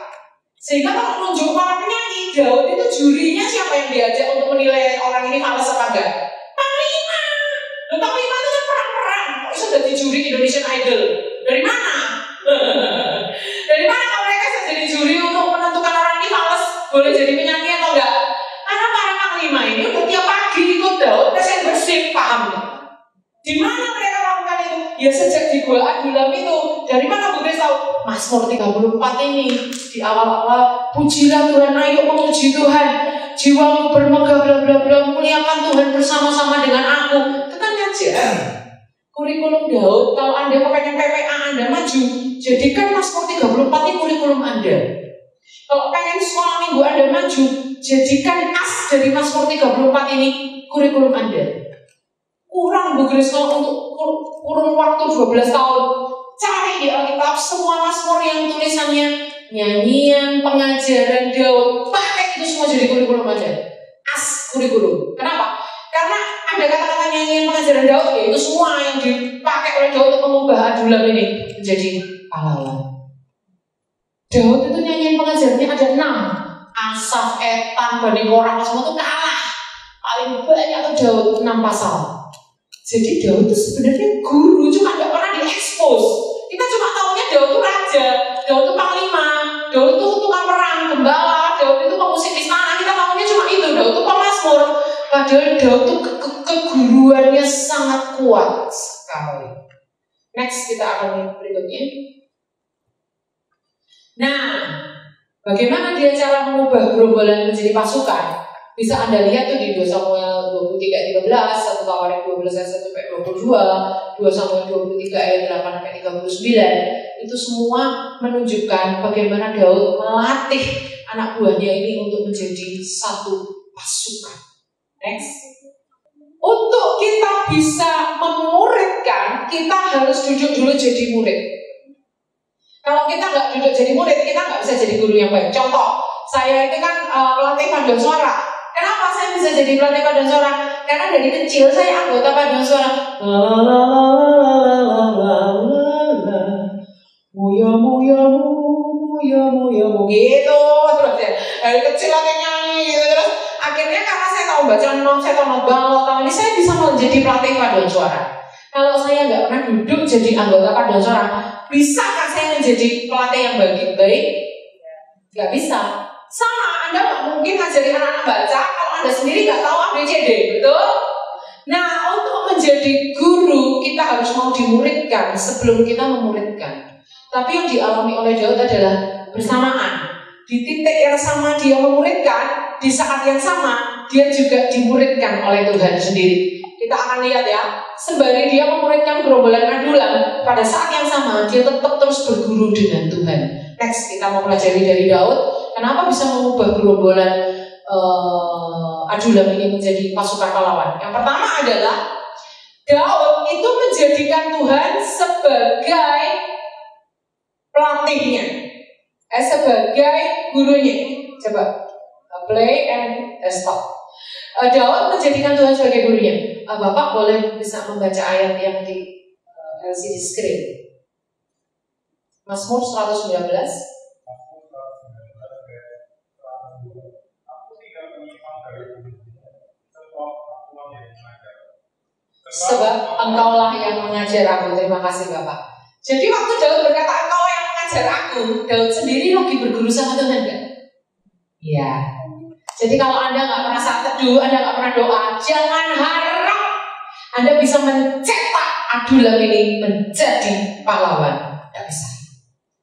Sehingga kalau menunjuk para penyanyi, Daud itu jurinya siapa yang diajak untuk menilai orang ini fales apa enggak? Panglima. Dan Panglima itu kan perang-perang. Kok bisa jadi juri Indonesian Idol? Dari mana? Dari mana kalau mereka bisa jadi juri untuk menentukan orang ini fales boleh jadi penyanyi atau enggak? Karena para panglima ini udah tiap pagi ikut Daud bersih, paham ya? Di mana mereka lakukan itu? Ya sejak di Gua Adulam itu. Dari mana Bu Grace tahu? Mazmur 34 ini di awal-awal, pujilah Tuhan, ayo memuji Tuhan, jiwamu bermegah bla bla bla, muliakan Tuhan bersama-sama dengan aku. Itu kan ngajar. Kurikulum Daud, kalau Anda kepengen PPA Anda maju, jadikan Mazmur 34 ini kurikulum Anda. Kalau pengen sekolah minggu Anda maju, jadikan as dari Mazmur 34 ini kurikulum Anda. Kurang Bu Grace kalau untuk kurun waktu 12 tahun cari di Alkitab semua Mazmur yang tulisannya nyanyian, pengajaran Daud, pakai itu semua jadi kurikulum Anda. As kurikulum. Kenapa? Karena ada kata-kata nyanyian, pengajaran Daud, ya itu semua yang dipakai oleh Daud untuk mengubah Adulam ini menjadi pahlawan. Daud itu nyanyian pengajarannya ada 6. Asaf, Etan, Bani Korah, semua itu kalah. Paling banyak itu Daud 6 pasal. Jadi Daud itu sebenarnya guru, cuma nggak pernah diekspos. Kita cuma tahunya Daud itu raja, Daud itu panglima, Daud itu tukang perang, gembala, Daud itu pemusik istana. Kita tahunya cuma itu, Daud itu pemazmur. Padahal Daud itu keguruannya sangat kuat sekali. Next kita akan lihat berikutnya. Nah, bagaimana dia cara mengubah gerombolan menjadi pasukan? Bisa Anda lihat tuh di 2 Samuel 23 ayat 13, 1 Tawarik 12 ayat 1 sampai 22, 2 Samuel 23 ayat 8 sampai 39. Itu semua menunjukkan bagaimana Daud melatih anak buahnya ini untuk menjadi satu pasukan. Next. Untuk kita bisa memuridkan, kita harus duduk dulu jadi murid. Kalau kita nggak duduk jadi murid, kita nggak bisa jadi guru yang baik. Contoh, saya itu kan pelatih paduan suara. Kenapa saya bisa jadi pelatih paduan suara? Karena dari kecil saya anggota paduan suara. Muya gitu. Dari kecil lagi nyanyi gitu. Terus akhirnya karena saya tahu baca not, saya tahu not balot, ini saya bisa menjadi pelatih paduan suara. Kalau saya nggak pernah duduk jadi anggota paduan suara, bisakah saya menjadi pelatih yang baik? Nggak bisa. Sama, Anda nggak mungkin ngajari anak-anak baca kalau Anda sendiri nggak tahu ABCD, betul? Nah, untuk menjadi guru kita harus mau dimuridkan sebelum kita memuridkan. Tapi yang dialami oleh Daud adalah bersamaan. Di titik yang sama dia memuridkan, di saat yang sama dia juga dimuridkan oleh Tuhan sendiri. Kita akan lihat ya, sembari dia memuridkan gerombolan Adulam, pada saat yang sama dia tetap terus berguru dengan Tuhan. Next, kita mau pelajari dari Daud, kenapa bisa mengubah gerombolan Adulam ini menjadi pasukan pahlawan. Yang pertama adalah Daud itu menjadikan Tuhan sebagai pelatihnya, sebagai gurunya. Coba play and stop. Daud menjadikan Tuhan sebagai gurunya. Bapak boleh bisa membaca ayat yang di LCD screen. Mazmur 119. Sebab engkaulah yang mengajar aku. Terima kasih Bapak. Jadi waktu Daud berkata engkau yang mengajar aku, Daud sendiri lagi berguru sama Tuhan kan? Iya. Jadi kalau Anda nggak pernah saat teduh, Anda nggak pernah doa, jangan harap Anda bisa mencetak Adulam ini menjadi pahlawan. Tidak bisa.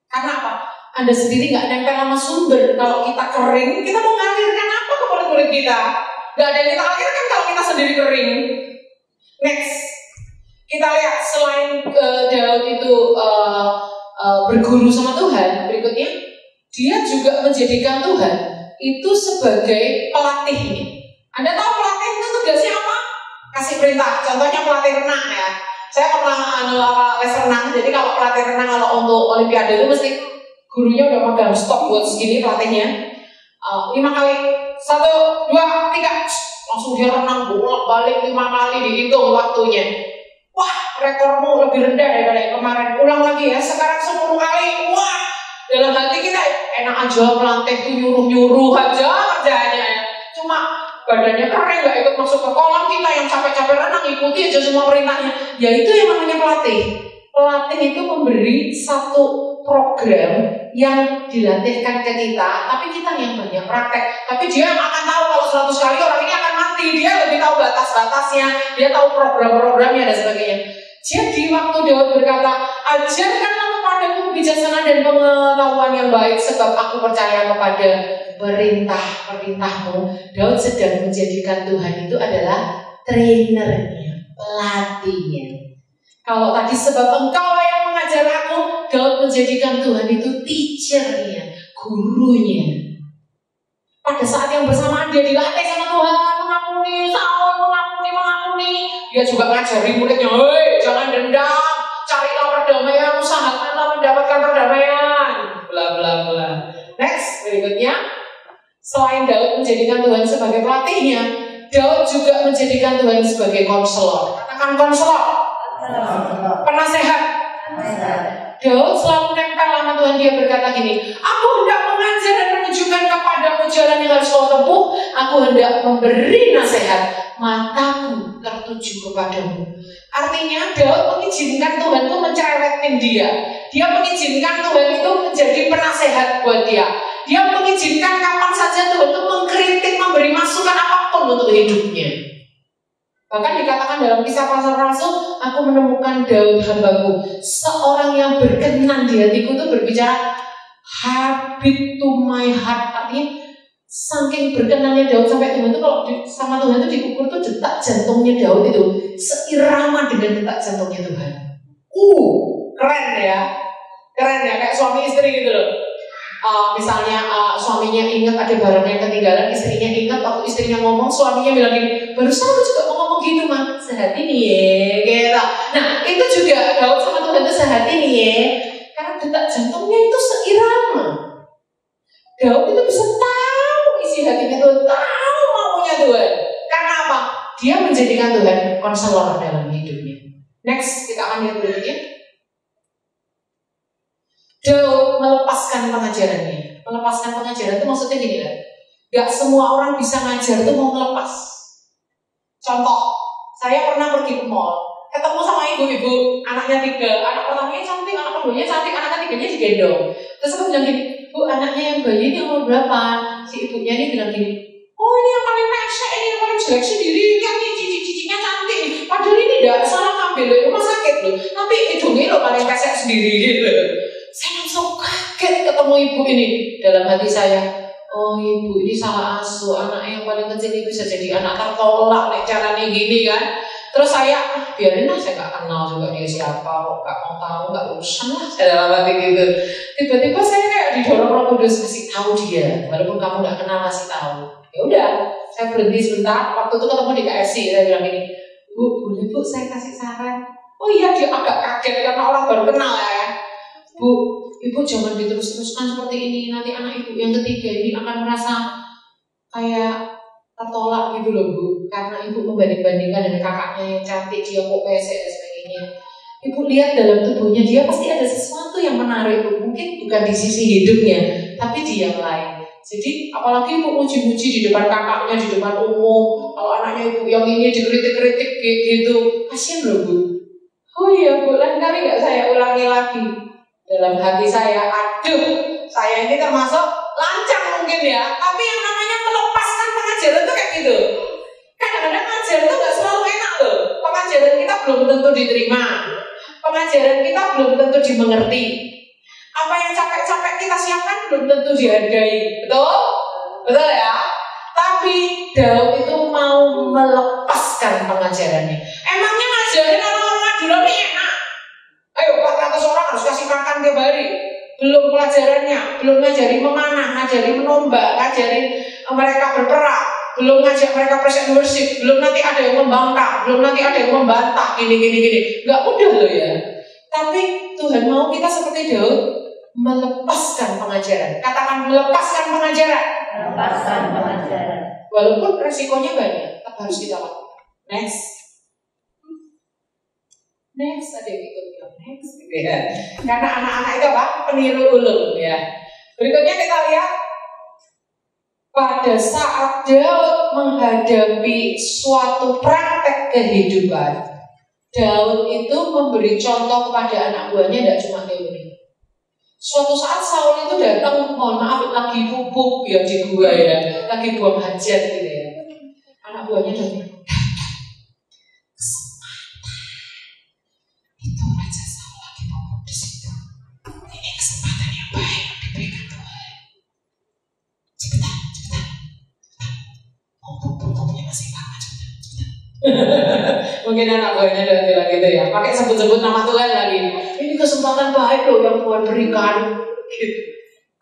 Karena apa? Anda sendiri nggak nempel sama sumber. Kalau kita kering, kita mau ngalirkan apa ke murid-murid kita? Nggak ada yang kita alirkan kalau kita sendiri kering. Next, kita lihat selain Daud itu berguru sama Tuhan, berikutnya dia juga menjadikan Tuhan itu sebagai pelatihnya. Anda tahu pelatih itu tugasnya apa? Kasih perintah. Contohnya pelatih renang ya. Saya pernah les renang. Jadi kalau pelatih renang kalau untuk Olimpiade itu mesti gurunya udah pegang stop buat segini pelatihnya. 5 kali, 1, 2, 3. Langsung dia renang bolak-balik 5 kali dihitung waktunya. Wah, rekormu lebih rendah daripada yang kemarin. Ulang lagi ya. Sekarang 10 kali. Wah, Dalam hati kita enak aja pelatih tuh nyuruh-nyuruh aja kerjaannya ya. Cuma badannya kering, nggak ikut masuk ke kolam, kita yang capek-capek renang ikuti aja semua perintahnya. Ya itu yang namanya pelatih. Pelatih itu memberi satu program yang dilatihkan ke kita, tapi kita yang banyak praktek. Tapi dia yang akan tahu kalau 100 kali orang ini akan mati. Dia lebih tahu batas-batasnya, dia tahu program-programnya dan sebagainya. Jadi waktu Daud berkata, ajarkanlah kepadaku kebijaksanaan dan pengetahuan yang baik, sebab aku percaya kepada perintah-perintahmu. Daud sedang menjadikan Tuhan itu adalah trainernya, pelatihnya. Kalau tadi sebab engkau yang mengajar aku, Daud menjadikan Tuhan itu teachernya, gurunya. Pada saat yang bersamaan dia dilatih sama Tuhan, mengampuni, Saul, mengampuni. Dia juga ngajari muridnya, hei jangan dendam, carilah perdamaian, usahakanlah mendapatkan perdamaian. Bla bla bla. Next, berikutnya. Selain Daud menjadikan Tuhan sebagai pelatihnya, Daud juga menjadikan Tuhan sebagai konselor. Katakan konselor. Penasehat. Daud selalu nempel sama Tuhan. Dia berkata gini, aku hendak mengajar dan menunjukkan kepadamu jalan yang harus kau tempuh. Aku hendak memberi nasihat, mataku tertuju kepadamu. Artinya Daud mengizinkan Tuhan itu mencerewetin dia. Dia mengizinkan Tuhan itu menjadi penasehat buat dia. Dia mengizinkan kapan saja Tuhan itu mengkritik, memberi masukan apapun untuk hidupnya. Bahkan dikatakan dalam Kisah Para Rasul, aku menemukan Daud hambaku, seorang yang berkenan di hatiku, itu berbicara habit to my heart. Artinya saking berkenannya Daud sampai Tuhan itu kalau sama Tuhan itu diukur tuh detak jantungnya Daud itu seirama dengan detak jantungnya Tuhan. Keren ya, kayak suami istri gitu loh. Misalnya suaminya ingat ada barang yang ketinggalan, istrinya ingat, waktu istrinya ngomong, suaminya bilang gini, barusan aku juga mau ngomong gitu mah, sehati nih ya, gitu. Nah itu juga Daud sama Tuhan itu sehati nih ya, karena detak jantungnya itu seirama. Daud itu bisa tahu isi hatinya Tuhan, tahu maunya Tuhan. Karena apa? Dia menjadikan Tuhan konselor dalam hidupnya. Next, kita akan lihat berikutnya. Daud melepaskan pengajarannya. Melepaskan pengajaran itu maksudnya gini kan, gak semua orang bisa ngajar itu mau melepas. Contoh, saya pernah pergi ke mall, ketemu sama ibu-ibu, anaknya 3, anak pertamanya cantik, anak keduanya cantik, anak ketiganya digendong. Terus aku bilang gini, bu anaknya yang bayi ini umur berapa? Si ibunya ini bilang gini, oh ini yang paling pesek, ini yang paling jelek sendiri, lihat nih cici-cicinya cantik. Padahal ini tidak salah ngambil dari rumah sakit loh, tapi hidungnya loh paling pesek sendiri gitu. Saya langsung kaget ketemu ibu ini. Dalam hati saya, oh ibu ini salah asuh, anak yang paling kecil ini bisa jadi anak tertolak nek caranya gini kan. Terus saya, biarin lah, saya gak kenal juga dia siapa, kok gak mau tahu, gak urusan lah, saya dalam hati gitu. Tiba-tiba saya kayak didorong Roh Kudus, kasih tahu dia, walaupun kamu gak kenal, kasih tahu. Ya udah, saya berhenti sebentar. Waktu itu ketemu di KFC, saya bilang gini, bu, boleh bu saya kasih saran? Oh iya, dia agak kaget karena orang baru kenal ya. Bu, ibu jangan diterus-teruskan seperti ini. Nanti anak ibu yang ketiga ini akan merasa kayak tertolak gitu loh bu. Karena ibu membanding-bandingkan dengan kakaknya yang cantik, dia kok pesek dan sebagainya. Ibu lihat dalam tubuhnya dia pasti ada sesuatu yang menarik bu. Mungkin bukan di sisi hidupnya, tapi di yang lain. Jadi apalagi ibu muji-muji di depan kakaknya, di depan umum. Kalau anaknya ibu yang ini dikritik-kritik gitu, kasian loh bu. Oh iya bu, lain kali gak saya ulangi lagi. Dalam hati saya, aduh, saya ini termasuk lancang mungkin ya. Tapi yang namanya melepaskan pengajaran itu kayak gitu. Kadang-kadang pengajaran itu gak selalu enak loh. Pengajaran kita belum tentu diterima. Pengajaran kita belum tentu dimengerti. Apa yang capek-capek kita siapkan belum tentu dihargai. Betul? Betul ya? Tapi Daud itu mau melepaskan pengajarannya. Emangnya ngajarin orang-orang Madura ini enak? Ayo 400 orang harus kasih makan tiap hari. Belum pelajarannya, belum ngajarin memanah, ngajarin menombak, ngajarin mereka berperang, belum ngajak mereka praise and worship, belum nanti ada yang membangkang, belum nanti ada yang membantah, gini. Gak mudah loh ya. Tapi Tuhan mau kita seperti Daud, melepaskan pengajaran. Katakan melepaskan pengajaran. Melepaskan pengajaran. Walaupun resikonya banyak, tetap harus kita lakukan. Next. next, ada yang ikut bilang next gitu ya. Karena anak-anak itu apa? Peniru ulung ya. Berikutnya kita lihat pada saat Daud menghadapi suatu praktek kehidupan, Daud itu memberi contoh kepada anak buahnya, tidak cuma teori. Suatu saat Saul itu datang, mohon maaf, lagi bubuk ya di gua ya, lagi buang hajat gitu ya. Anak buahnya datang, itu Raja Saul lagi bubuk di situ. Ini kesempatan yang baik diberikan Tuhan. Cepetan. Bubuknya masih lama, cepetan. Mungkin anak buahnya udah bilang gitu ya, pakai sebut-sebut nama Tuhan lagi. Ini kesempatan baik loh yang Tuhan berikan. Gitu.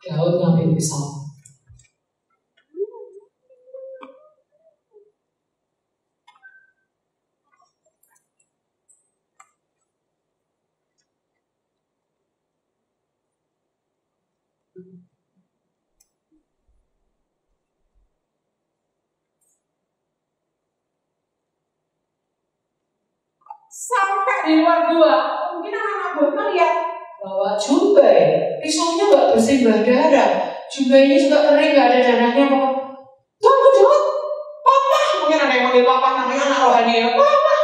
Daud ngambil pisau. Sampai di luar gua, mungkin anak-anak gua melihat bahwa jumbai, pisaunya nggak bersimbah darah, jumbainya juga kering, nggak ada darahnya apa. Tunggu Daud, papa, mungkin ada yang manggil papa, namanya anak rohani ya, papa,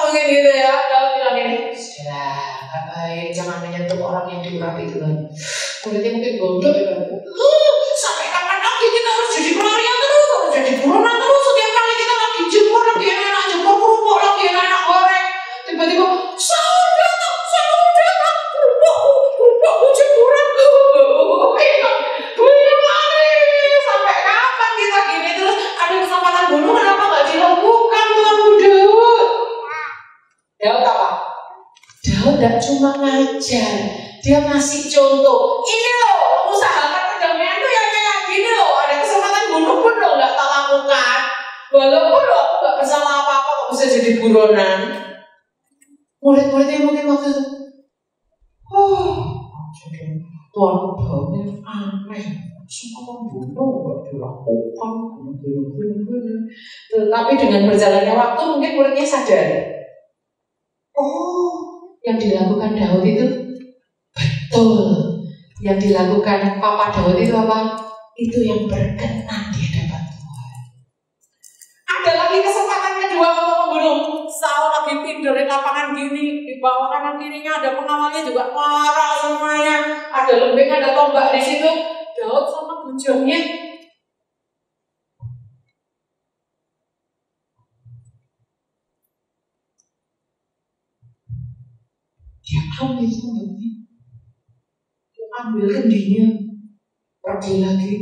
mungkin gitu ya. Daud bilang ini, sudah, nggak baik, jangan menyentuh orang yang diurapi Tuhan. Kulitnya mungkin gondok ya, sampai kapan lagi kita harus jadi pelarian terus, harus jadi buronan terus. Jemur lagi enak, jemur kerupuk lagi enak goreng. Tiba-tiba Saul datang, kerupuk jemuran gue lari. Sampai kapan kita gini terus? Ada kesempatan bunuh, kenapa nggak dilakukan Tuhan Daud? Daud apa? Daud tidak cuma ngajar, dia ngasih contoh. Ini loh, usahakan perdamaian tuh yang kayak gini loh. Ada kesempatan bunuh pun lo nggak tak lakukan. Walaupun lo gak bersalah apa-apa kok bisa jadi buronan. Murid-muridnya mungkin waktu itu, jadi Tuhan baunya aneh, semua bunuh gak dilakukan. Tapi dengan berjalannya waktu mungkin muridnya sadar, yang dilakukan Daud itu betul. Yang dilakukan Papa Daud itu apa? Itu yang berkenan di hadapan Tuhan. Ada lagi kesempatan kedua untuk membunuh. Saul lagi tidur di lapangan gini, di bawah kanan kirinya ada pengawalnya juga marah semuanya. Ada lembing, ada tombak di situ. Daud sama bujangnya dia ambil tombaknya, dia ambil kendinya, pergi lagi.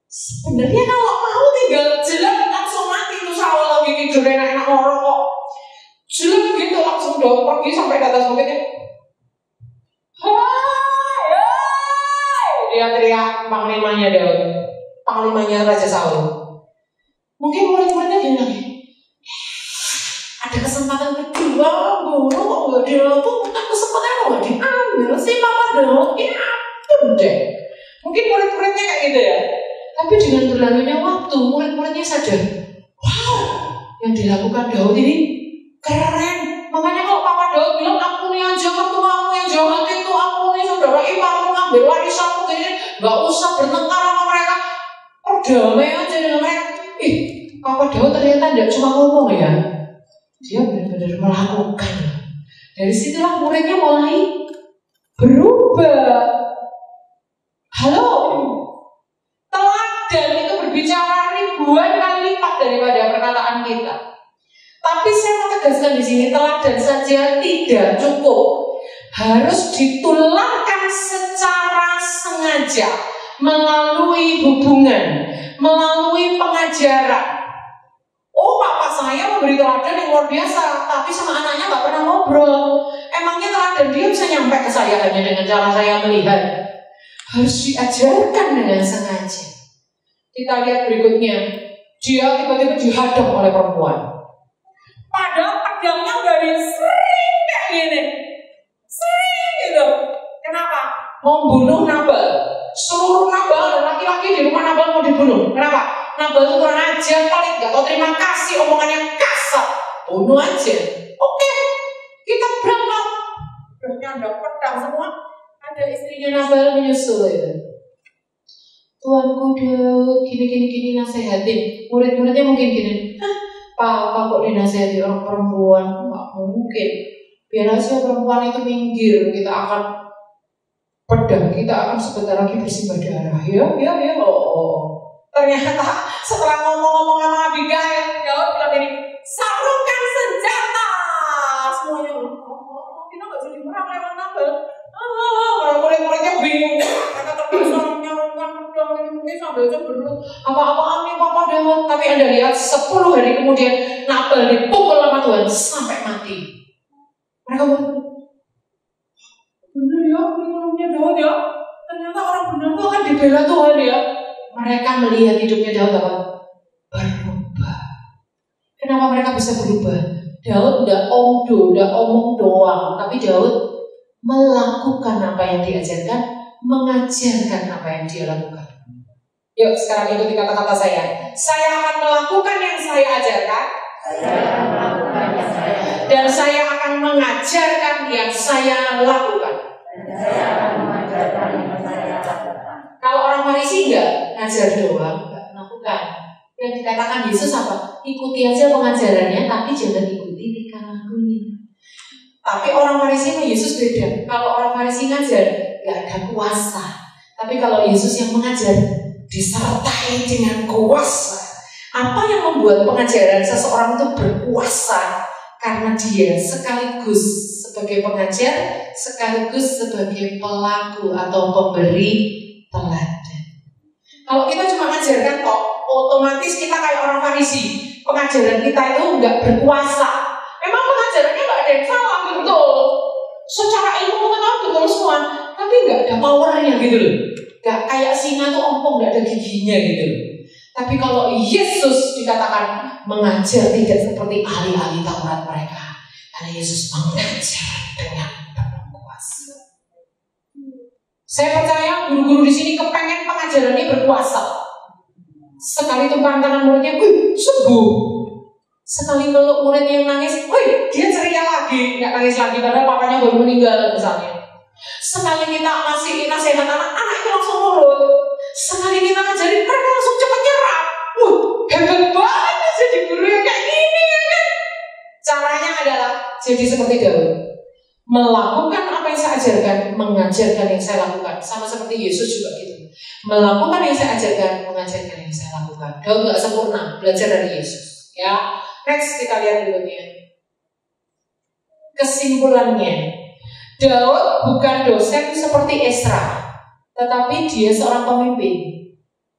Sebenarnya kalau mau tinggal jelek langsung mati tuh Saul lagi tidur enak-enak orang kok. Jelek gitu langsung Daud pergi sampai ke atas bukitnya. Hai, dia teriak panglimanya Daud, panglimanya Raja Saul. Mungkin murid-muridnya dia lagi, ada kesempatan kedua bunuh kok nggak dilakukan, kesempatan nggak diambil sih Papa Daud. Ya ampun deh. Mungkin murid-muridnya kayak gitu ya. Tapi dengan berlalunya waktu, murid-muridnya sadar, wow, yang dilakukan Daud ini keren. Makanya kalau Papa Daud bilang, ampuni aja mertuamu yang jahat itu, ampuni saudara iparmu ngambil warisanmu, jadi nggak usah bertengkar sama mereka, perdamai aja dengan mereka. Papa Daud ternyata tidak cuma ngomong ya, dia benar-benar melakukan. Dari situlah muridnya mulai berubah. Halo. Teladan itu berbicara ribuan kali lipat daripada perkataan kita. Tapi saya mau tegaskan di sini, teladan saja tidak cukup. Harus ditularkan secara sengaja melalui hubungan, melalui pengajaran. Papa saya memberi teladan yang luar biasa, tapi sama anaknya nggak pernah ngobrol. Emangnya teladan dia bisa nyampe ke saya hanya dengan cara saya melihat? Harus diajarkan dengan sengaja. Kita lihat berikutnya, dia tiba-tiba dihadang oleh perempuan. Padahal pedangnya dari sering kayak gini, sering gitu. Kenapa? Mau bunuh Nabal. Seluruh Nabal dan laki-laki di rumah Nabal mau dibunuh. Kenapa? Nabal itu kurang ajar, paling gak tahu terima kasih, omongannya kasar. bunuh aja. Oke, kita berangkat. Udah nyandang pedang semua. Ada istrinya Nabal menyusul ya. Tuanku Daud gini nasehatin. Murid-muridnya mungkin gini, Papa kok dinasehati orang perempuan? Nggak mungkin. Biar aja perempuan itu minggir, kita akan pedang, kita akan sebentar lagi bersimbah darah. Ya. Ternyata setelah ngomong-ngomong sama Abigail, Daud bilang gini, sarungkan senjata. Semuanya, kita nggak jadi perang lewat Nabal. Murid-muridnya bingung. Mereka terpaksa menyarungkan pedang ini mungkin sambil cemberut. Apa-apaan nih Papa Daud? Tapi Anda lihat 10 hari kemudian Nabal dipukul sama Tuhan sampai mati. Mereka bilang, benar ya, kurikulumnya Daud ya. Ternyata orang benar itu akan dibela Tuhan ya. Mereka melihat hidupnya Daud apa? Berubah. Kenapa mereka bisa berubah? Daud tidak omong doang, tapi Daud melakukan apa yang diajarkan, mengajarkan apa yang dia lakukan. Yuk sekarang ikuti kata-kata saya. Saya akan melakukan yang saya ajarkan. Dan saya akan mengajarkan yang saya lakukan. Kalau orang Farisi enggak ngajar doang, enggak melakukan. Yang dikatakan Yesus apa? Ikuti aja pengajarannya, tapi jangan ikuti tingkah lakunya. Tapi orang Farisi sama Yesus beda. Kalau orang Farisi ngajar, enggak ada kuasa. Tapi kalau Yesus yang mengajar, disertai dengan kuasa. Apa yang membuat pengajaran seseorang itu berkuasa? Karena dia sekaligus sebagai pengajar, sekaligus sebagai pelaku atau pemberi teladan. Kalau kita cuma mengajarkan kok, otomatis kita kayak orang Farisi. Pengajaran kita itu nggak berkuasa. Memang pengajarannya nggak ada yang salah, betul. Secara ilmu pengetahuan betul semua, tapi nggak ada powernya gitu loh. Nggak kayak singa tuh ompong, nggak ada giginya gitu loh. Tapi kalau Yesus dikatakan mengajar tidak seperti ahli-ahli Taurat mereka, karena Yesus mengajar dengan penuh kuasa. Saya percaya guru-guru di sini kepengen pengajarannya berkuasa. Sekali tumpang tangan muridnya, sembuh. Sekali meluk murid yang nangis, dia ceria lagi, nggak nangis lagi padahal papanya baru meninggal misalnya. Sekali kita ngasih nasihat anak itu langsung nurut. Sekali kita ngajarin mereka langsung cepat nyerap. Hebat banget jadi guru yang kayak gini ya kan. Caranya adalah jadi seperti Daud, melakukan apa yang saya ajarkan, mengajarkan yang saya lakukan. Sama seperti Yesus juga gitu, melakukan yang saya ajarkan, mengajarkan yang saya lakukan. Daud gak sempurna, belajar dari Yesus ya. Next kita lihat berikutnya. Kesimpulannya, Daud bukan dosen seperti Esra, tetapi dia seorang pemimpin.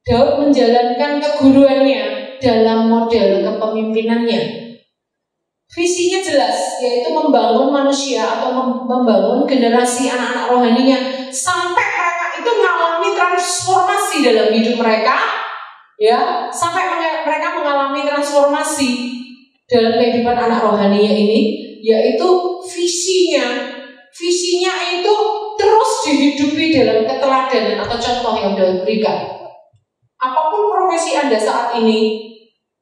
Daud menjalankan keguruannya dalam model kepemimpinannya. Visinya jelas, yaitu membangun manusia atau membangun generasi anak-anak rohaninya sampai mereka itu mengalami transformasi dalam hidup mereka, ya, sampai mereka mengalami transformasi dalam kehidupan anak rohaninya ini, yaitu visinya itu terus dihidupi dalam keteladanan atau contoh yang Daud berikan. Apapun profesi Anda saat ini,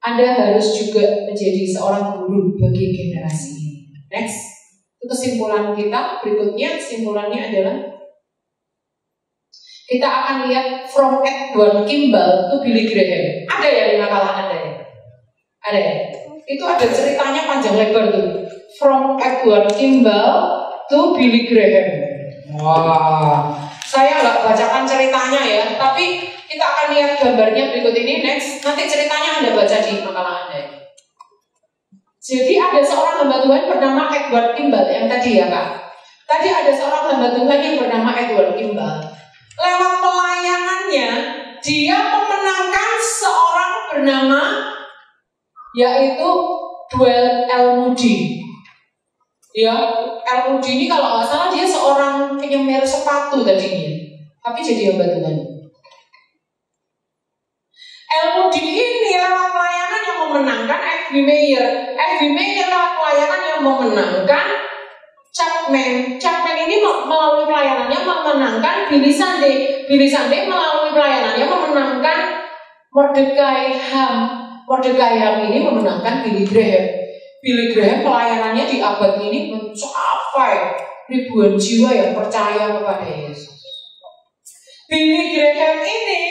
Anda harus juga menjadi seorang guru bagi generasi ini. Next, itu kesimpulan kita. Berikutnya, kesimpulannya adalah kita akan lihat from Edward Kimball to Billy Graham. Ada ya di makalah Anda ya? Ada ya? Itu ada ceritanya panjang lebar tuh. From Edward Kimball to Billy Graham. Wah, saya nggak bacakan ceritanya ya, tapi kita akan lihat gambarnya berikut ini. Next, nanti ceritanya Anda baca di makalah Anda. Jadi ada seorang hamba Tuhan bernama Edward Kimball yang tadi ya Kak. Tadi ada seorang hamba Tuhan yang bernama Edward Kimball. Lewat pelayanannya, dia memenangkan seorang bernama yaitu Dwell L. Moody. Ya, L. Moody ini kalau nggak salah dia seorang penyemir sepatu tadinya, tapi jadi hamba Tuhan. L. Moody ini lewat pelayanan yang memenangkan F.B. Meyer. F.B. Meyer lewat pelayanan yang memenangkan Chapman. Chapman ini melalui pelayanannya memenangkan Billy Sunday. Billy Sunday melalui pelayanannya memenangkan Mordecai Ham. Mordecai Ham ini memenangkan Billy Graham. Billy Graham pelayanannya di abad ini mencapai ribuan jiwa yang percaya kepada Yesus. Billy Graham ini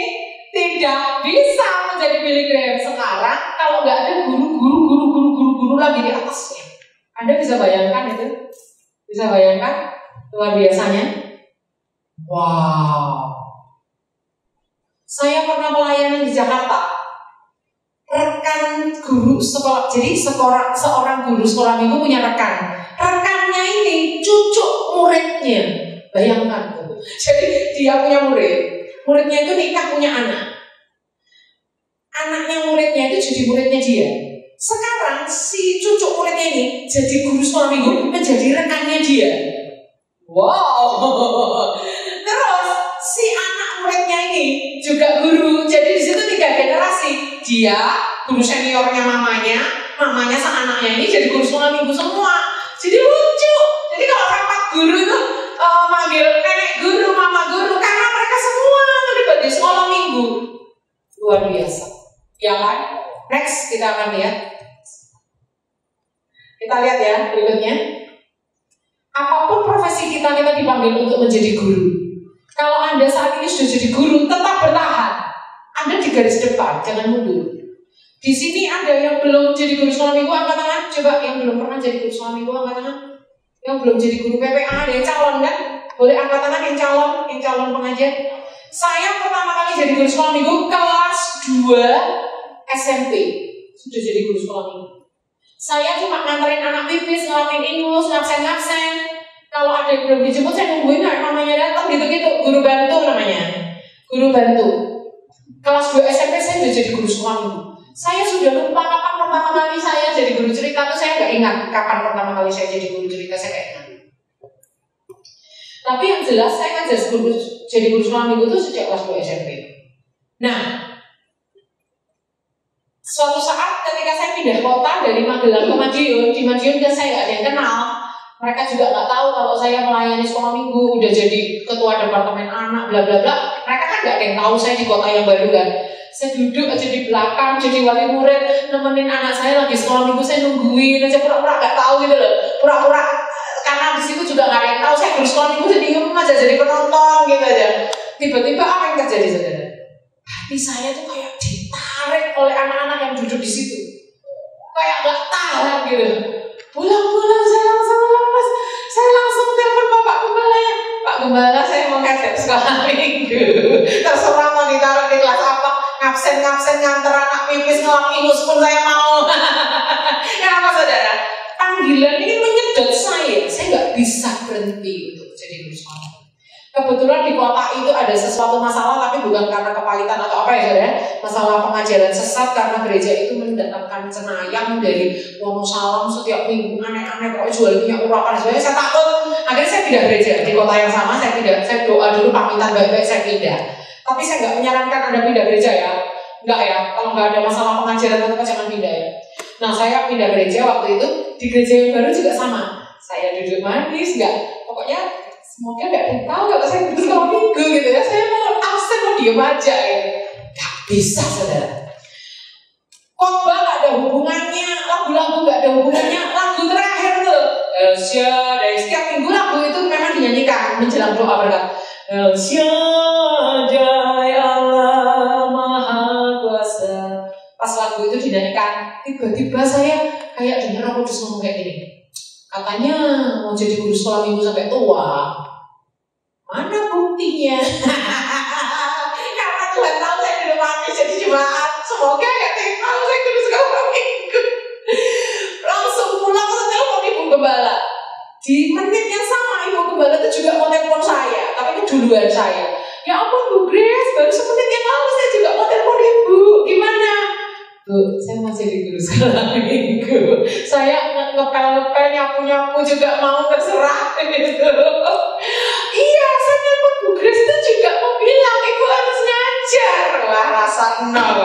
tidak bisa menjadi Billy Graham sekarang kalau nggak ada guru lagi di atasnya. Anda bisa bayangkan itu? Bisa bayangkan luar biasanya? Wow. Saya pernah pelayanan di Jakarta. Rekan guru sekolah, jadi seorang guru sekolah minggu punya rekan. Rekannya ini cucu muridnya. Bayangkan tuh. Jadi dia punya muridnya itu nikah punya anak. Anaknya muridnya itu jadi muridnya dia. Sekarang si cucu muridnya ini jadi guru sekolah minggu, menjadi rekannya dia. Wow. Terus si anak muridnya ini juga guru. Jadi di situ 3 generasi. Dia guru seniornya mamanya sang anaknya ini jadi guru sekolah minggu semua. Jadi lucu. Jadi kalau rapat guru itu manggil nenek guru, mama guru, karena mereka semua terlibat di sekolah minggu. Luar biasa, ya kan? Next kita akan lihat. Kita lihat ya berikutnya. Apapun profesi kita dipanggil untuk menjadi guru. Kalau Anda saat ini sudah jadi guru, tetap bertahan. Anda di garis depan, jangan mundur. Di sini ada yang belum jadi guru sekolah minggu, angkat tangan. Coba yang belum pernah jadi guru sekolah minggu, angkat tangan. Yang belum jadi guru PPA, ada yang calon kan? Boleh angkat tangan yang calon pengajar. Saya pertama kali jadi guru sekolah minggu kelas 2 SMP. Sudah jadi guru sekolah minggu. Saya cuma nganterin anak pipis, ngelapin ingus, ngabsen. Kalau ada yang belum dijemput, saya nungguin namanya datang gitu-gitu. Guru bantu namanya. Guru bantu. Kelas 2 SMP saya sudah jadi guru sekolah minggu. Saya sudah lupa kapan pertama kali saya jadi guru cerita itu, saya nggak ingat kapan pertama kali saya jadi guru cerita, saya nggak ingat. Tapi yang jelas saya kan jadi guru sekolah minggu itu sejak kelas 2 SMP. Nah, suatu saat ketika saya pindah kota dari Magelang ke Madiun, di Madiun kan saya nggak ada yang kenal. Mereka juga nggak tahu kalau saya melayani sekolah minggu, udah jadi ketua departemen anak, bla bla bla. Mereka kan nggak ada yang tahu saya di kota yang baru kan. Saya duduk aja di belakang, jadi wali murid, nemenin anak saya lagi sekolah minggu, saya nungguin aja pura-pura nggak tahu gitu loh. Pura-pura, karena di situ juga nggak ada yang tahu saya guru sekolah minggu, jadi aja jadi penonton gitu aja. Tiba-tiba apa yang terjadi saudara? Hati saya tuh kayak ditarik oleh anak-anak yang duduk di situ, kayak nggak tahan gitu. Pulang-pulang saya langsung lepas, saya langsung telepon Bapak Gembalanya. Pak Gembala, saya mau kaset sekolah minggu. Terserah mau ditaruh di kelas apa, ngabsen nganter anak pipis, ngelap ingus pun saya mau. Kenapa saudara? Panggilan ini menyedot saya nggak bisa berhenti untuk jadi guru sekolah. Kebetulan di kota itu ada sesuatu masalah, tapi bukan karena kepalitan atau apa ya saudara. Masalah pengajaran sesat karena gereja itu mendatangkan cenayang dari Wonosalam setiap minggu, aneh-aneh pokoknya jual minyak urapan. Sebenarnya saya takut, akhirnya saya pindah gereja di kota yang sama. Saya doa dulu pamitan baik-baik saya pindah. Tapi saya nggak menyarankan Anda pindah gereja ya, nggak ya. Kalau nggak ada masalah pengajaran tetap jangan pindah ya. Nah saya pindah gereja waktu itu, di gereja yang baru juga sama. Saya duduk manis, nggak, pokoknya semoga nggak ada yang tahu kalau saya guru sekolah minggu gitu ya. Saya mau absen, mau diem aja gitu. Gak bisa saudara. Khotbah gak ada hubungannya, lagu-lagu gak ada hubungannya. Lagu terakhir tuh dari setiap minggu lagu itu memang dinyanyikan menjelang doa berkat. Syadai Allah Maha Kuasa. Pas lagu itu dinyanyikan, tiba-tiba saya kayak dengar Roh Kudus ngomong kayak gini. Katanya mau jadi guru sekolah minggu sampai tua. Mana buktinya? Karena Tuhan tahu saya di rumah jadi jemaat. Semoga gak tahu saya guru sekolah minggu. Langsung pulang saya telepon Ibu Gembala. Di menit yang sama Ibu Gembala itu juga mau telepon saya, tapi itu duluan saya. Ya ampun Bu Grace, baru semenit yang lalu saya juga mau telepon Ibu. Gimana? Bu, saya mau jadi guru sekolah minggu. Saya ngepel-ngepel, nyapu-nyapu juga mau, terserah gitu. Iya, saya telepon Bu Grace itu juga mau bilang Ibu harus ngajar. Wah, rasa nol.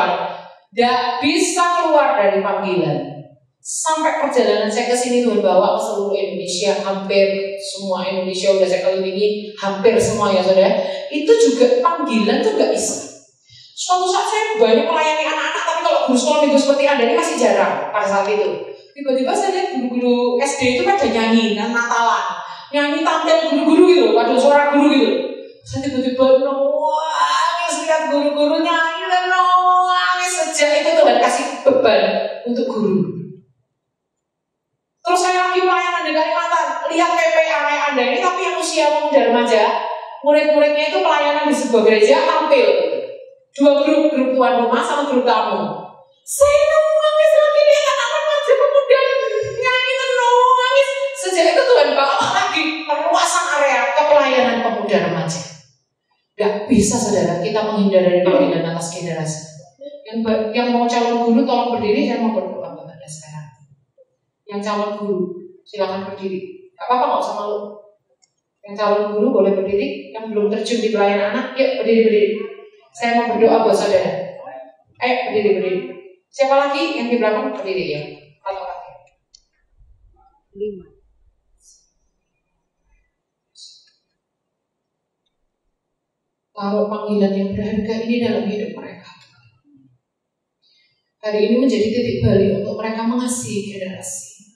Gak bisa keluar dari panggilan. Sampai perjalanan saya ke sini Tuhan bawa ke seluruh Indonesia, hampir semua Indonesia udah saya kelilingi, hampir semua ya saudara. Itu juga panggilan tuh gak bisa. Suatu saat saya banyak melayani anak-anak, tapi kalau guru sekolah minggu seperti Anda ini masih jarang pada saat itu. Tiba-tiba saya lihat guru-guru SD itu pada nyanyi dan Natalan, nyanyi tampil guru-guru gitu, pada suara guru gitu. Saya tiba-tiba nangis lihat guru-guru nyanyi dan nangis. Sejak itu Tuhan kasih beban untuk guru. Terus saya lagi pelayanan di Kalimantan, lihat PPA kayak Anda ini, tapi yang usia muda remaja, murid-muridnya itu pelayanan di sebuah gereja tampil. 2 grup tuan rumah sama grup tamu. Saya nangis lagi lihat anak remaja pemuda nyanyi dan nangis. Sejak itu Tuhan bawa lagi perluasan area kepelayanan pemuda remaja. Gak bisa saudara kita menghindar dari panggilan atas generasi. Yang mau calon guru tolong berdiri, saya mau berdoa buat Anda sekarang. Yang calon guru silakan berdiri. Gak apa-apa, gak usah malu. Yang calon guru boleh berdiri. Yang belum terjun di pelayanan anak, yuk berdiri. Saya mau berdoa buat saudara. Ayo berdiri. Siapa lagi yang di belakang berdiri ya? Atau lagi? 5. Taruh panggilan yang berharga ini dalam hidup mereka. Hari ini menjadi titik balik untuk mereka mengasihi generasi.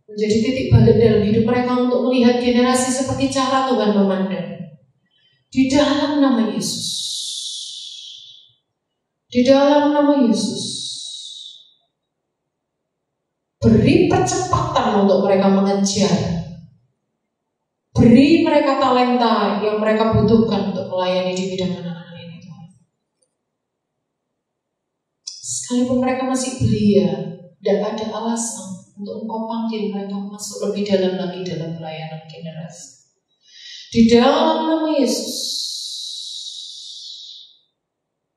Menjadi titik balik dalam hidup mereka untuk melihat generasi seperti cara Tuhan memandang. Di dalam nama Yesus. Di dalam nama Yesus. Beri percepatan untuk mereka mengejar. Beri mereka talenta yang mereka butuhkan untuk melayani di bidang anak-anak ini. Sekalipun mereka masih belia, tidak ada alasan untuk Engkau panggil mereka masuk lebih dalam lagi dalam pelayanan generasi. Di dalam nama Yesus,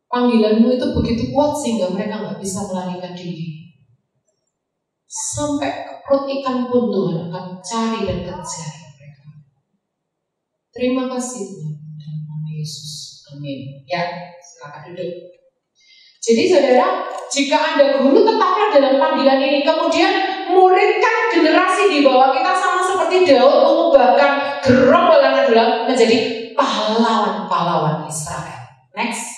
panggilanmu itu begitu kuat sehingga mereka nggak bisa melarikan diri. Sampai ke perut ikan pun Tuhan akan cari dan kejar mereka. Terima kasih Tuhan dalam nama Yesus. Amin. Ya, silakan duduk. Jadi saudara, jika Anda guru tetaplah dalam panggilan ini, kemudian muridkan generasi di bawah kita sama seperti Daud mengubahkan gerombolan adalah menjadi pahlawan-pahlawan Israel. Next.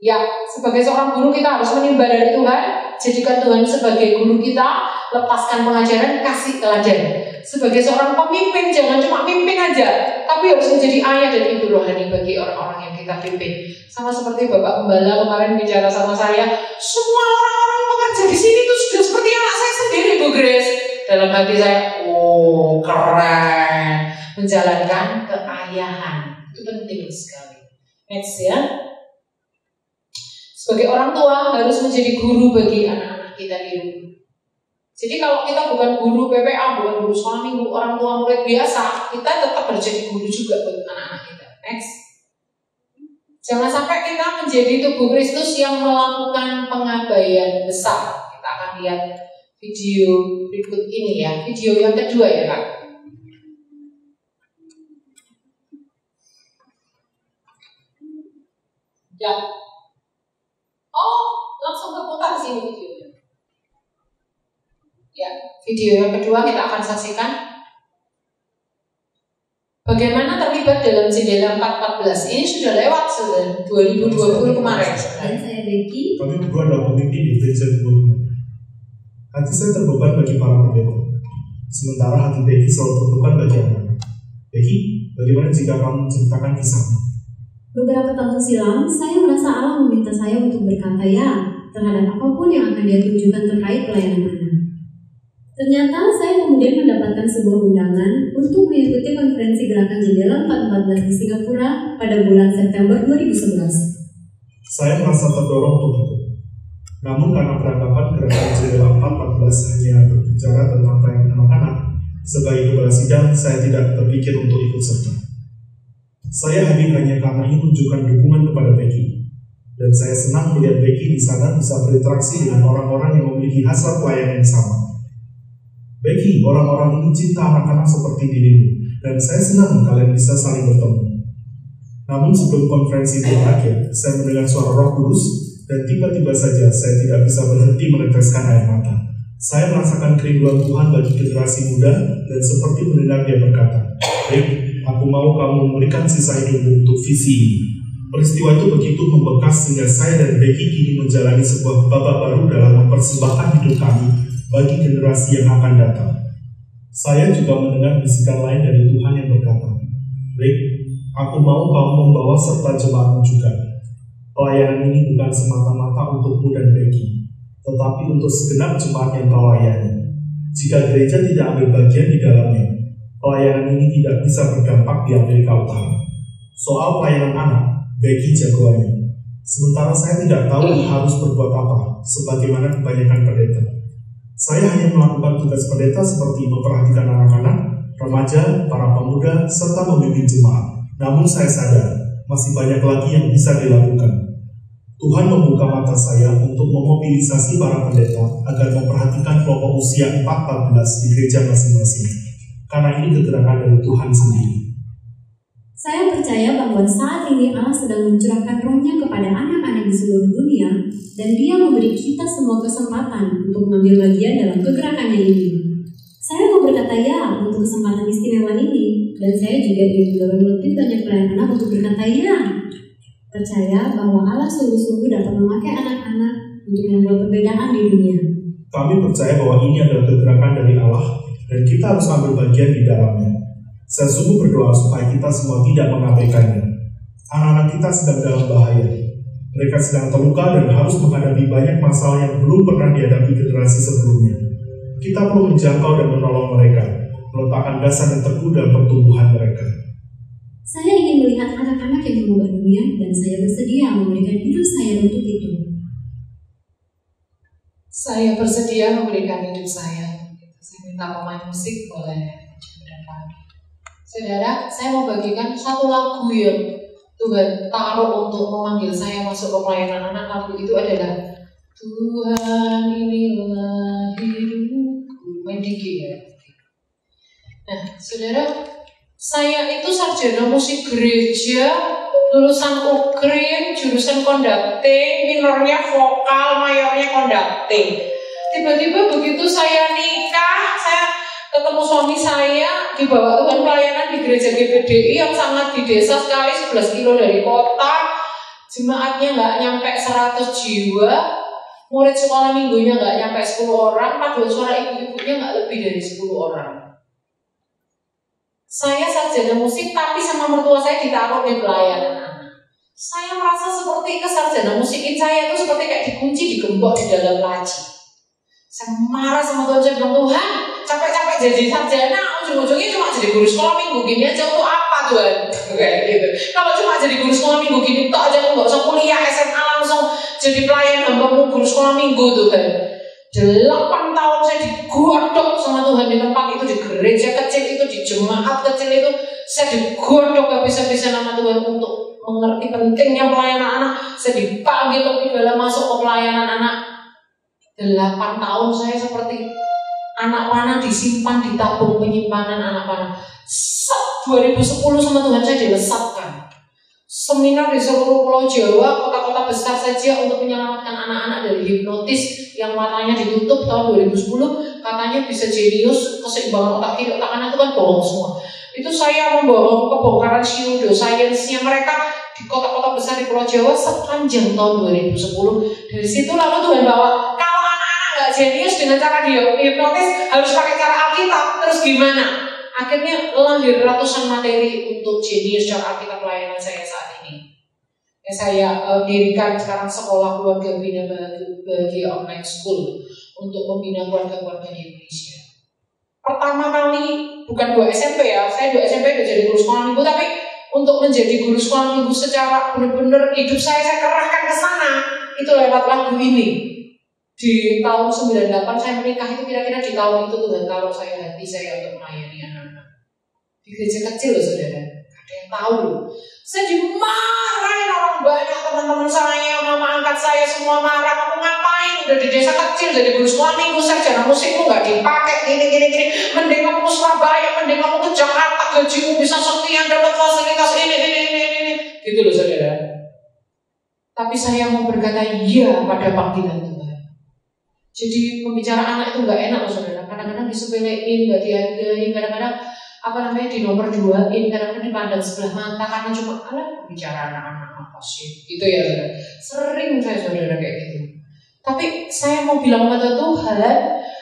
Ya, sebagai seorang guru kita harus menimba dari Tuhan. Jadikan Tuhan sebagai guru kita, lepaskan pengajaran, kasih teladan. Sebagai seorang pemimpin, jangan cuma pimpin aja, tapi harus menjadi ayah dan ibu rohani bagi orang-orang yang kita pimpin. Sama seperti Bapak Gembala kemarin bicara sama saya, semua orang-orang pekerja di sini tuh sudah seperti anak saya sendiri, Bu Grace. Dalam hati saya, oh keren, menjalankan keayahan itu penting sekali. Next ya. Sebagai orang tua harus menjadi guru bagi anak-anak kita di rumah. Jadi kalau kita bukan guru PPA, bukan guru sekolah minggu, orang tua murid biasa, kita tetap menjadi guru juga buat anak-anak kita. Next. Jangan sampai kita menjadi tubuh Kristus yang melakukan pengabaian besar. Kita akan lihat video berikut ini ya. Video yang kedua ya Kak. Ya. Oh, langsung terputar sini videonya. Ya, video yang kedua kita akan saksikan bagaimana terlibat dalam jendela 414. Ini sudah lewat sudah 2020 kemarin. Dan saya Becky. Kami berdua adalah pemimpin di gereja sebelumnya. Hati saya terbeban bagi para pendeta, sementara hati Becky selalu terbeban bagi anak. Becky, bagaimana jika kamu menceritakan kisahmu? Beberapa tahun silam, saya merasa Allah meminta saya untuk berkata ya terhadap apapun yang akan Dia tunjukkan terkait pelayanan anak. Ternyata saya kemudian mendapatkan sebuah undangan untuk mengikuti konferensi Gerakan Jendela 414 di Singapura pada bulan September 2011. Saya merasa terdorong untuk itu. Namun karena beranggapan Gerakan Jendela 414 hanya berbicara tentang pelayanan anak-anak, sebagai kepala sidang saya tidak terpikir untuk ikut serta. Saya hadir hanya karena ingin menunjukkan dukungan kepada Becky. Dan saya senang melihat Becky di sana bisa berinteraksi dengan orang-orang yang memiliki hasrat pelayanan yang sama. Becky, orang-orang ini cinta anak-anak seperti dirimu, dan saya senang kalian bisa saling bertemu. Namun sebelum konferensi itu berakhir, saya mendengar suara Roh Kudus, dan tiba-tiba saja saya tidak bisa berhenti meneteskan air mata. Saya merasakan kerinduan Tuhan bagi generasi muda, dan seperti mendengar Dia berkata, Rick, aku mau kamu memberikan sisa hidupmu untuk visi ini. Peristiwa itu begitu membekas sehingga saya dan Becky kini menjalani sebuah babak baru dalam mempersembahkan hidup kami bagi generasi yang akan datang. Saya juga mendengar bisikan lain dari Tuhan yang berkata, Rick, aku mau kamu membawa serta jemaatmu juga. Pelayanan ini bukan semata-mata untukmu dan Becky, tetapi untuk segenap jemaat yang kau layani. Jika gereja tidak ambil bagian di dalamnya, pelayanan ini tidak bisa berdampak di Amerika Utara. Soal pelayanan anak, Becky jagoannya. Sementara saya tidak tahu harus berbuat apa, sebagaimana kebanyakan pendeta. Saya hanya melakukan tugas pendeta seperti memperhatikan anak-anak, remaja, para pemuda, serta memimpin jemaat. Namun saya sadar, masih banyak lagi yang bisa dilakukan. Tuhan membuka mata saya untuk memobilisasi para pendeta agar memperhatikan kelompok usia 4-14 di gereja masing-masing. Karena ini kegerakan dari Tuhan sendiri. Saya percaya bahwa saat ini Allah sedang mencurahkan rohnya kepada anak-anak di seluruh dunia, dan Dia memberi kita semua kesempatan untuk mengambil bagian dalam kegerakannya ini. Saya mau berkata ya untuk kesempatan istimewa ini, dan saya juga ingin mendorong lebih banyak anak-anak untuk berkata ya. Percaya bahwa Allah sungguh-sungguh dapat memakai anak-anak untuk membuat perbedaan di dunia. Kami percaya bahwa ini adalah kegerakan dari Allah, dan kita harus ambil bagian di dalamnya. Saya sungguh berdoa supaya kita semua tidak mengabaikannya. Anak-anak kita sedang dalam bahaya. Mereka sedang terluka dan harus menghadapi banyak masalah yang belum pernah dihadapi generasi sebelumnya. Kita perlu menjangkau dan menolong mereka, meletakkan dasar yang teguh dalam pertumbuhan mereka. Saya ingin melihat anak-anak yang mengubah dunia, dan saya bersedia memberikan hidup saya untuk itu. Saya bersedia memberikan hidup saya. Saya minta pemain musik boleh. Saudara, saya mau bagikan satu lagu yang Tuhan taruh untuk memanggil saya masuk ke pelayanan anak. Lagu itu adalah Tuhan inilah hidupku. Main dikit ya. Nah, saudara, saya itu sarjana musik gereja, lulusan UGRIN, jurusan conducting, minornya vokal, mayornya conducting. Tiba-tiba begitu saya nikah, saya ketemu suami saya, dibawa Tuhan pelayanan di gereja GPDI yang sangat di desa sekali, 11 kilo dari kota. Jemaatnya nggak nyampe 100 jiwa, murid sekolah minggunya nggak nyampe 10 orang, paduan suara ibu-ibunya nggak lebih dari 10 orang. Saya sarjana musik, tapi sama mertua saya ditaruh di pelayanan anak. Saya merasa seperti kesarjana musikin saya itu seperti kayak dikunci, digembok di dalam laci. Saya marah sama Tuhan, saya bilang, Tuhan, capek-capek jadi sarjana, ujung-ujungnya cuma jadi guru sekolah minggu gini aja, untuk apa Tuhan? Kayak gitu. Kalau cuma jadi guru sekolah minggu gini, toh aja aku gak usah kuliah, SMA langsung jadi pelayan hambamu guru sekolah minggu Tuhan. 8 tahun saya digodok sama Tuhan di tempat itu, di gereja kecil itu, di jemaat kecil itu, saya digodok habis-habisan sama Tuhan untuk mengerti pentingnya pelayanan anak. Saya dipanggil lebih dalam masuk ke pelayanan anak. 8 tahun saya seperti anak panah disimpan di tabung penyimpanan anak panah. 2010 sama Tuhan saya dilesatkan. Seminar di seluruh Pulau Jawa, kota-kota besar saja untuk menyelamatkan anak-anak dari hipnotis yang matanya ditutup tahun 2010. Katanya bisa jenius, keseimbangan otak kiri, otak kanan itu kan bohong semua. Itu saya membawa kebongkaran pseudoscience-nya mereka di kota-kota besar di Pulau Jawa sepanjang tahun 2010. Dari situ lalu Tuhan bawa, kalau anak-anak gak jenius dengan cara dihipnotis harus pakai cara Alkitab, terus gimana? Akhirnya lahir ratusan materi untuk jenius cara Alkitab pelayanan saya saat ini. Saya dirikan sekarang sekolah keluarga bina bagi online school untuk membina keluarga-keluarga di Indonesia. Pertama kali, bukan 2 SMP ya, saya 2 SMP udah jadi guru sekolah minggu, tapi untuk menjadi guru sekolah minggu secara benar-benar hidup saya kerahkan ke sana, itu lewat lagu ini. Di tahun 98 saya menikah, itu kira-kira di tahun itu Tuhan taruh hati saya untuk melayani anak-anak. Di gereja kecil loh saudara, ada yang tahu loh. Saya dimarahin orang banyak, teman-teman saya, mama angkat saya semua marah. Kamu ngapain? Udah di desa kecil jadi guru sekolah minggu, sarjana musikmu gak dipakai, gini. Mending kamu ke Surabaya, mending kamu ke Jakarta, gajimu bisa sekian, dapat fasilitas ini. Gitu loh saudara. Tapi saya mau berkata iya pada panggilan Tuhan. Jadi pembicara anak itu gak enak loh saudara. Kadang-kadang disepelein, gak dihargai, kadang-kadang di nomor 2-in karena dipandang sebelah mata karena cuma bicara anak-anak apa sih gitu ya saudara. Sering saya saudara kayak gitu. Tapi saya mau bilang pada Tuhan,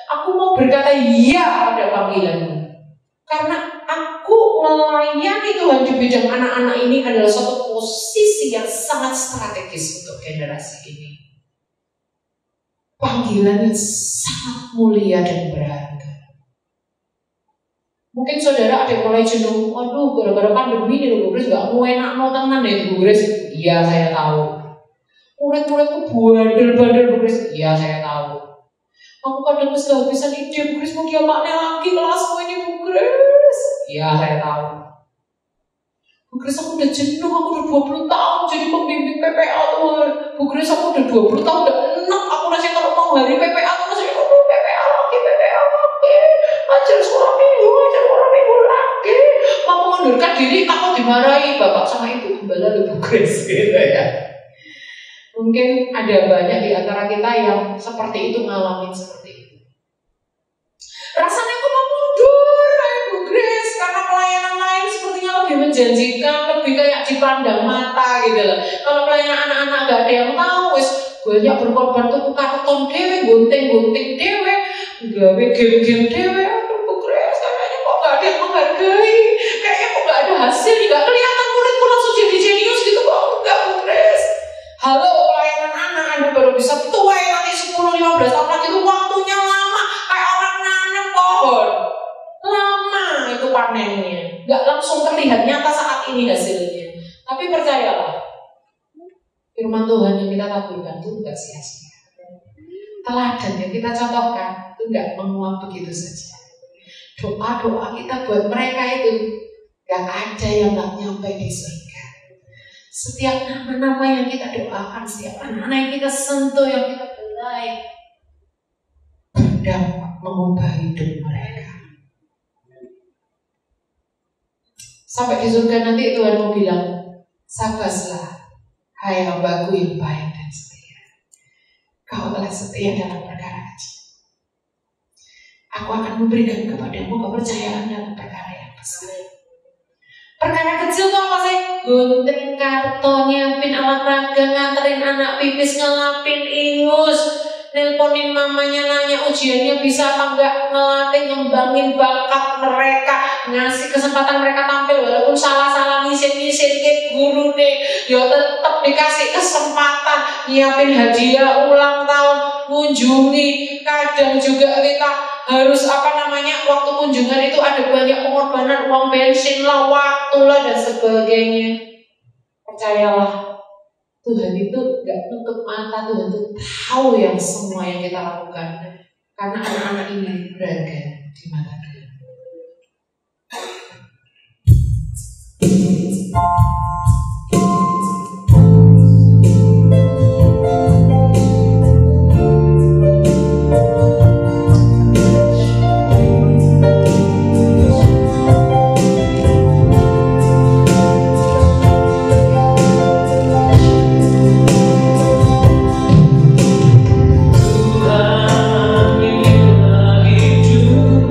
aku mau berkata iya pada panggilanmu. Karena aku melayani Tuhan di bidang anak-anak ini adalah suatu posisi yang sangat strategis untuk generasi ini. Panggilan yang sangat mulia dan berharga. Mungkin saudara ada yang mulai jenuh, waduh gara-gara pandemi ini loh Bu Grace gak mau enak mau tenan ya Bu Grace. Iya saya tahu. Murid-muridku bandel-bandel Bu Grace. Iya saya tahu. Aku kadang kehabisan ide Bu Grace mau diapain lagi kelasku ini Bu Grace. Iya saya tahu. Bu Grace aku udah jenuh, aku udah 20 tahun jadi pembimbing PPA Tuhan. Bu Grace aku udah 20 tahun udah enak. Aku masih kalau mau hari PPA aku masih PPA lagi. Ajar sekolah minggu lagi. Mau mengundurkan diri takut dimarahi bapak sama ibu gembala Bu Grace gitu ya. Mungkin ada banyak di antara kita yang seperti itu ngalamin seperti itu. Rasanya aku mau mundur Bu Grace karena pelayanan lain sepertinya lebih menjanjikan, lebih kayak dipandang mata gitu loh. Kalau pelayanan anak-anak gak ada yang tahu, wis banyak berkorban tuh karton dewe, gunting dewe, gawe game dewe. Bu Grace kayaknya kok gak ada yang menghargai, kayaknya kok gak ada hasil, gak kelihatan muridku langsung jadi jenius gitu kok enggak Bu Grace. Halo pelayanan anak, Anda baru bisa tuai nanti 10-15 tahun lagi itu waktunya lama kayak orang nanam pohon. Lama itu panennya, gak langsung terlihat nyata saat ini hasilnya. Tapi percayalah, firman Tuhan yang kita taburkan itu gak sia-sia. Teladan yang kita contohkan itu gak menguap begitu saja. Doa-doa kita buat mereka itu gak ada yang gak nyampe di surga. Setiap nama-nama yang kita doakan, setiap anak-anak yang kita sentuh, yang kita belai, berdampak mengubah hidup mereka. Sampai di surga nanti Tuhan mau bilang, sabaslah, hai hambaku yang baik dan setia. Kau telah setia dalam perkara kecil. Aku akan memberikan kepadamu kepercayaan dalam perkara yang besar. Perkara kecil tuh apa sih? Gunting karton, nyiapin alat raga, nganterin anak pipis, ngelapin ingus, nelponin mamanya nanya ujiannya bisa apa enggak, ngelatih ngembangin bakat mereka, ngasih kesempatan mereka tampil walaupun salah-salah ngisin ke guru nih, ya tetap dikasih kesempatan, nyiapin hadiah ulang tahun, kunjungi, kadang juga kita harus waktu kunjungan itu ada banyak pengorbanan, uang bensin lah, waktu lah dan sebagainya. Percayalah, Tuhan itu gak nutup mata, Tuhan itu tahu yang semua yang kita lakukan. Karena anak-anak ini berharga di mata Tuhan. Tuhan inilah hidup.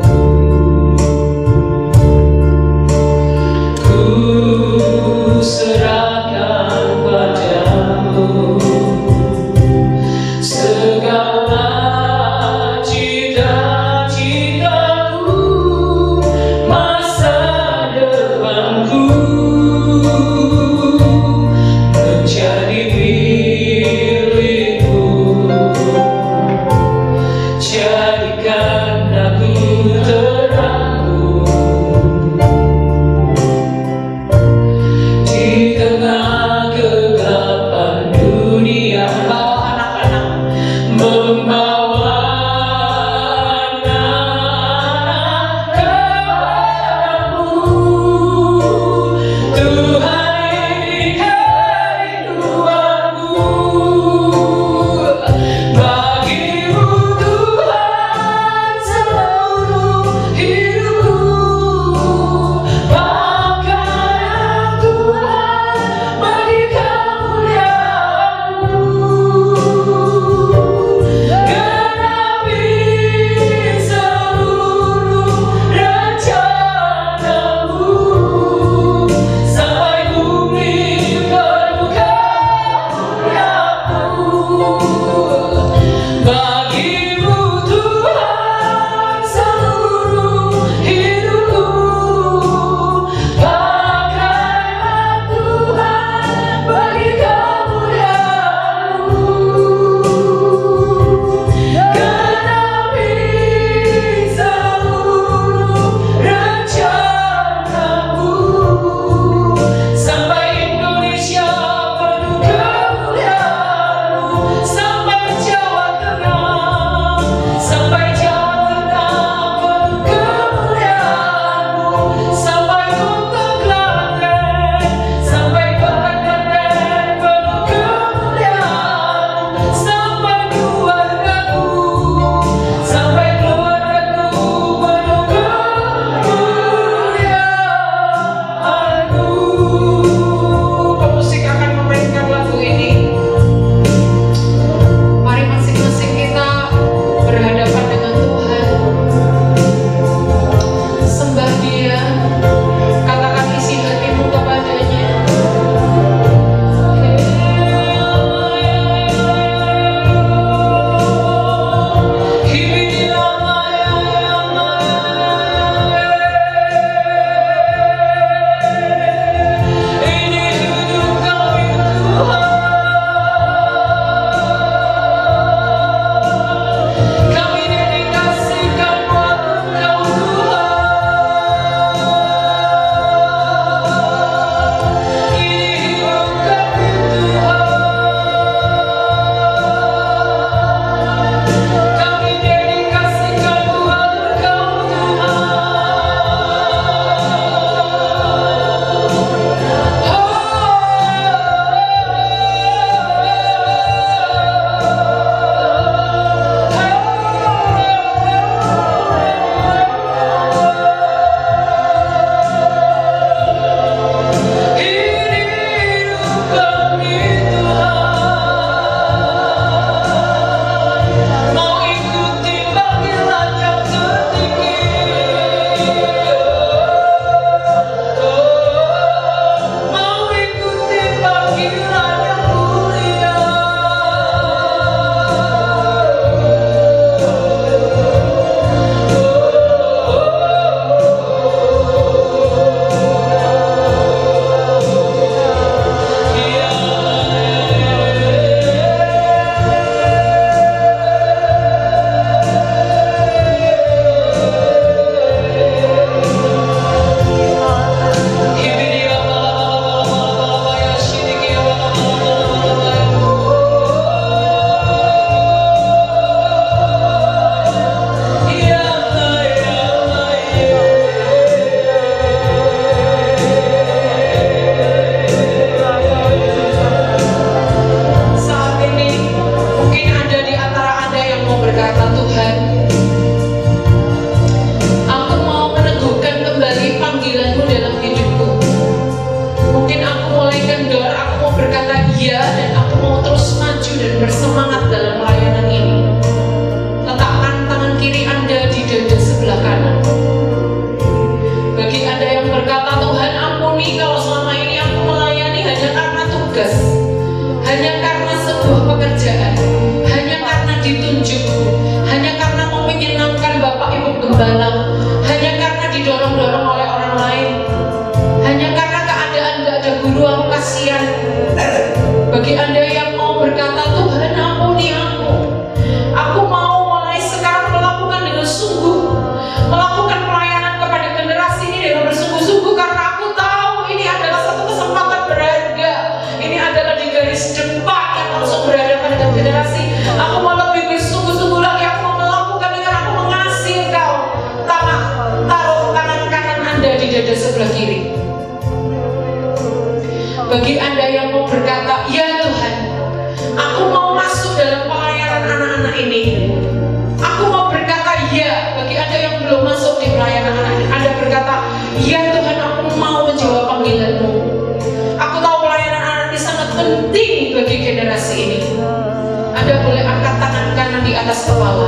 di atas kepala.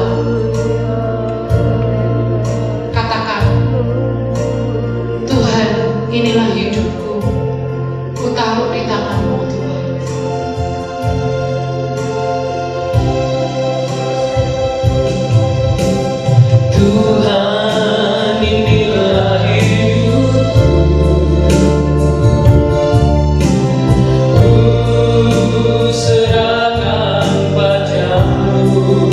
Katakan, Tuhan, inilah hidupku. Ku taruh di tangan-Mu, Tuhan. Tuhan, inilah hidupku. Ku serahkan padamu.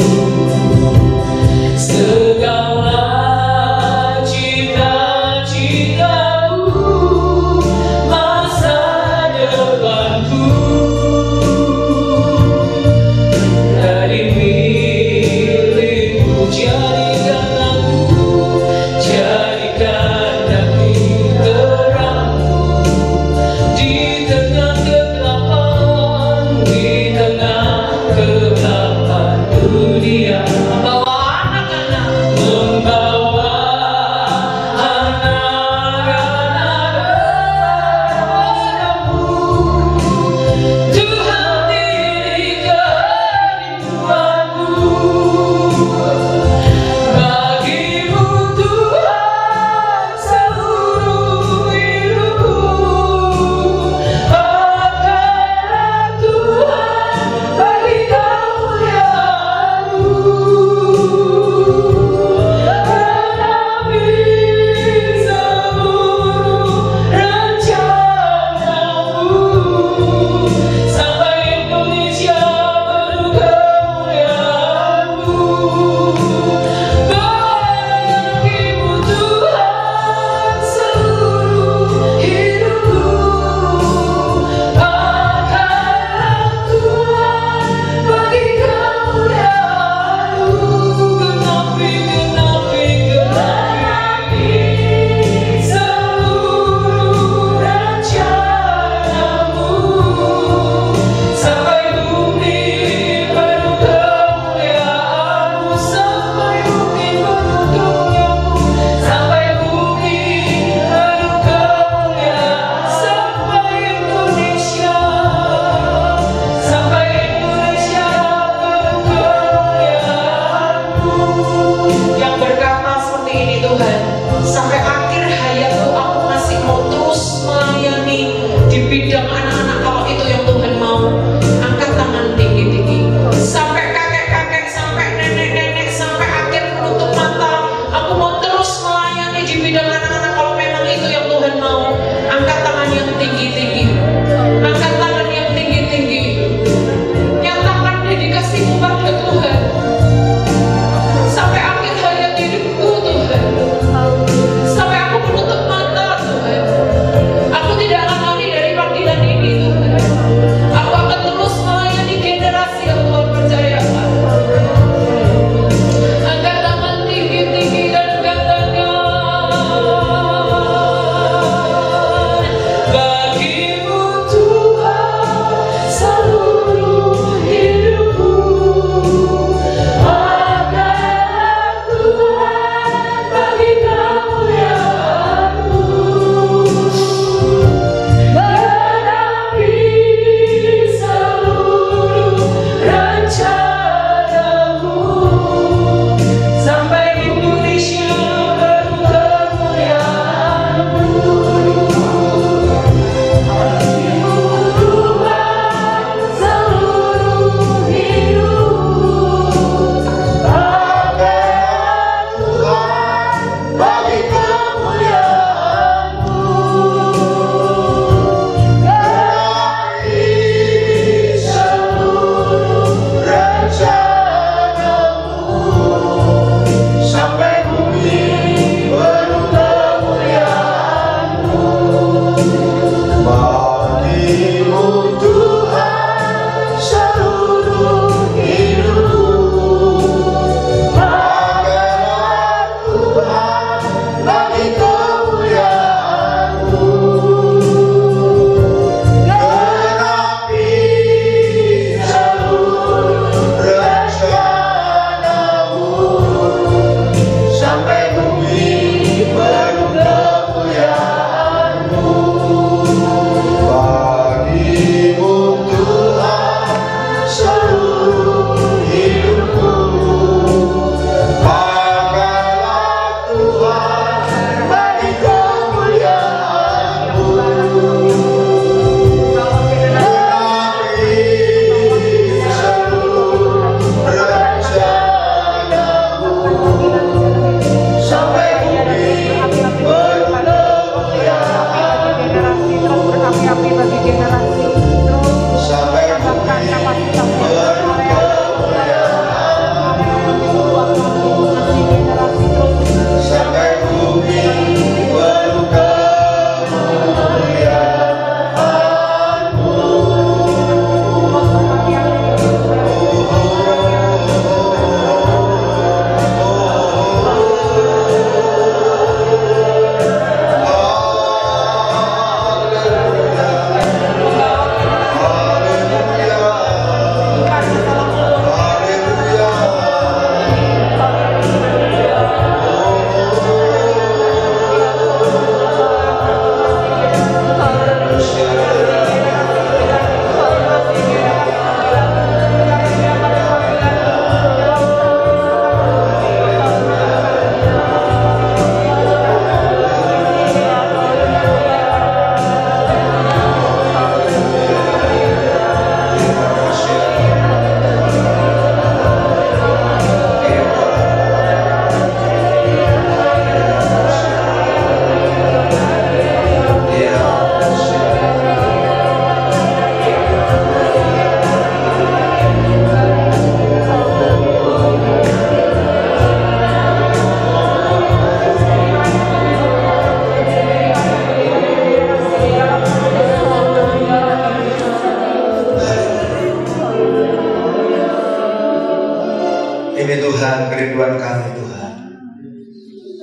Ini Tuhan kerinduan kami Tuhan,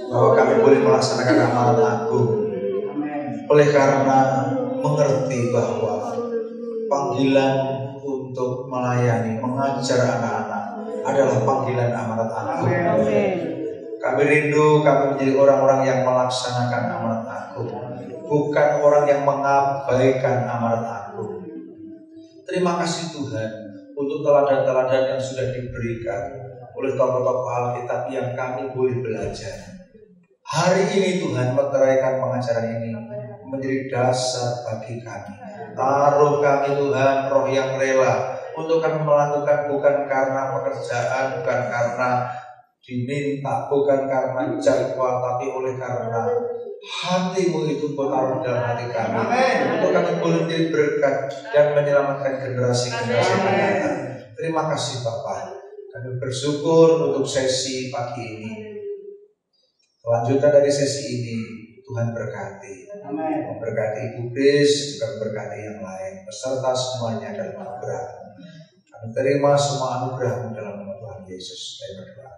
bahwa kami boleh melaksanakan amanat agung oleh karena mengerti bahwa panggilan untuk melayani, mengajar anak-anak adalah panggilan amanat agung. Kami rindu kami menjadi orang-orang yang melaksanakan amanat agung, bukan orang yang mengabaikan amanat agung. Terima kasih Tuhan untuk teladan-teladan yang sudah diberikan oleh tokoh-tokoh Alkitab yang kami boleh belajar. Hari ini Tuhan meteraikan pengajaran ini menjadi dasar bagi kami. Taruh kami Tuhan roh yang rela untuk kami melakukan bukan karena pekerjaan, bukan karena diminta, bukan karena jadwal, tapi oleh karena hati-Mu itu Kau taruh dalam hati kami. Untuk kami boleh menjadi berkat dan menyelamatkan generasi-generasi yang akan datang. Terima kasih Bapak. Kami bersyukur untuk sesi pagi ini. Kelanjutan dari sesi ini Tuhan berkati. Memberkati Ibu Bis, juga memberkati yang lain, beserta semuanya dalam anugerah. Kami terima semua anugerah dalam nama Tuhan Yesus. Kami berdoa.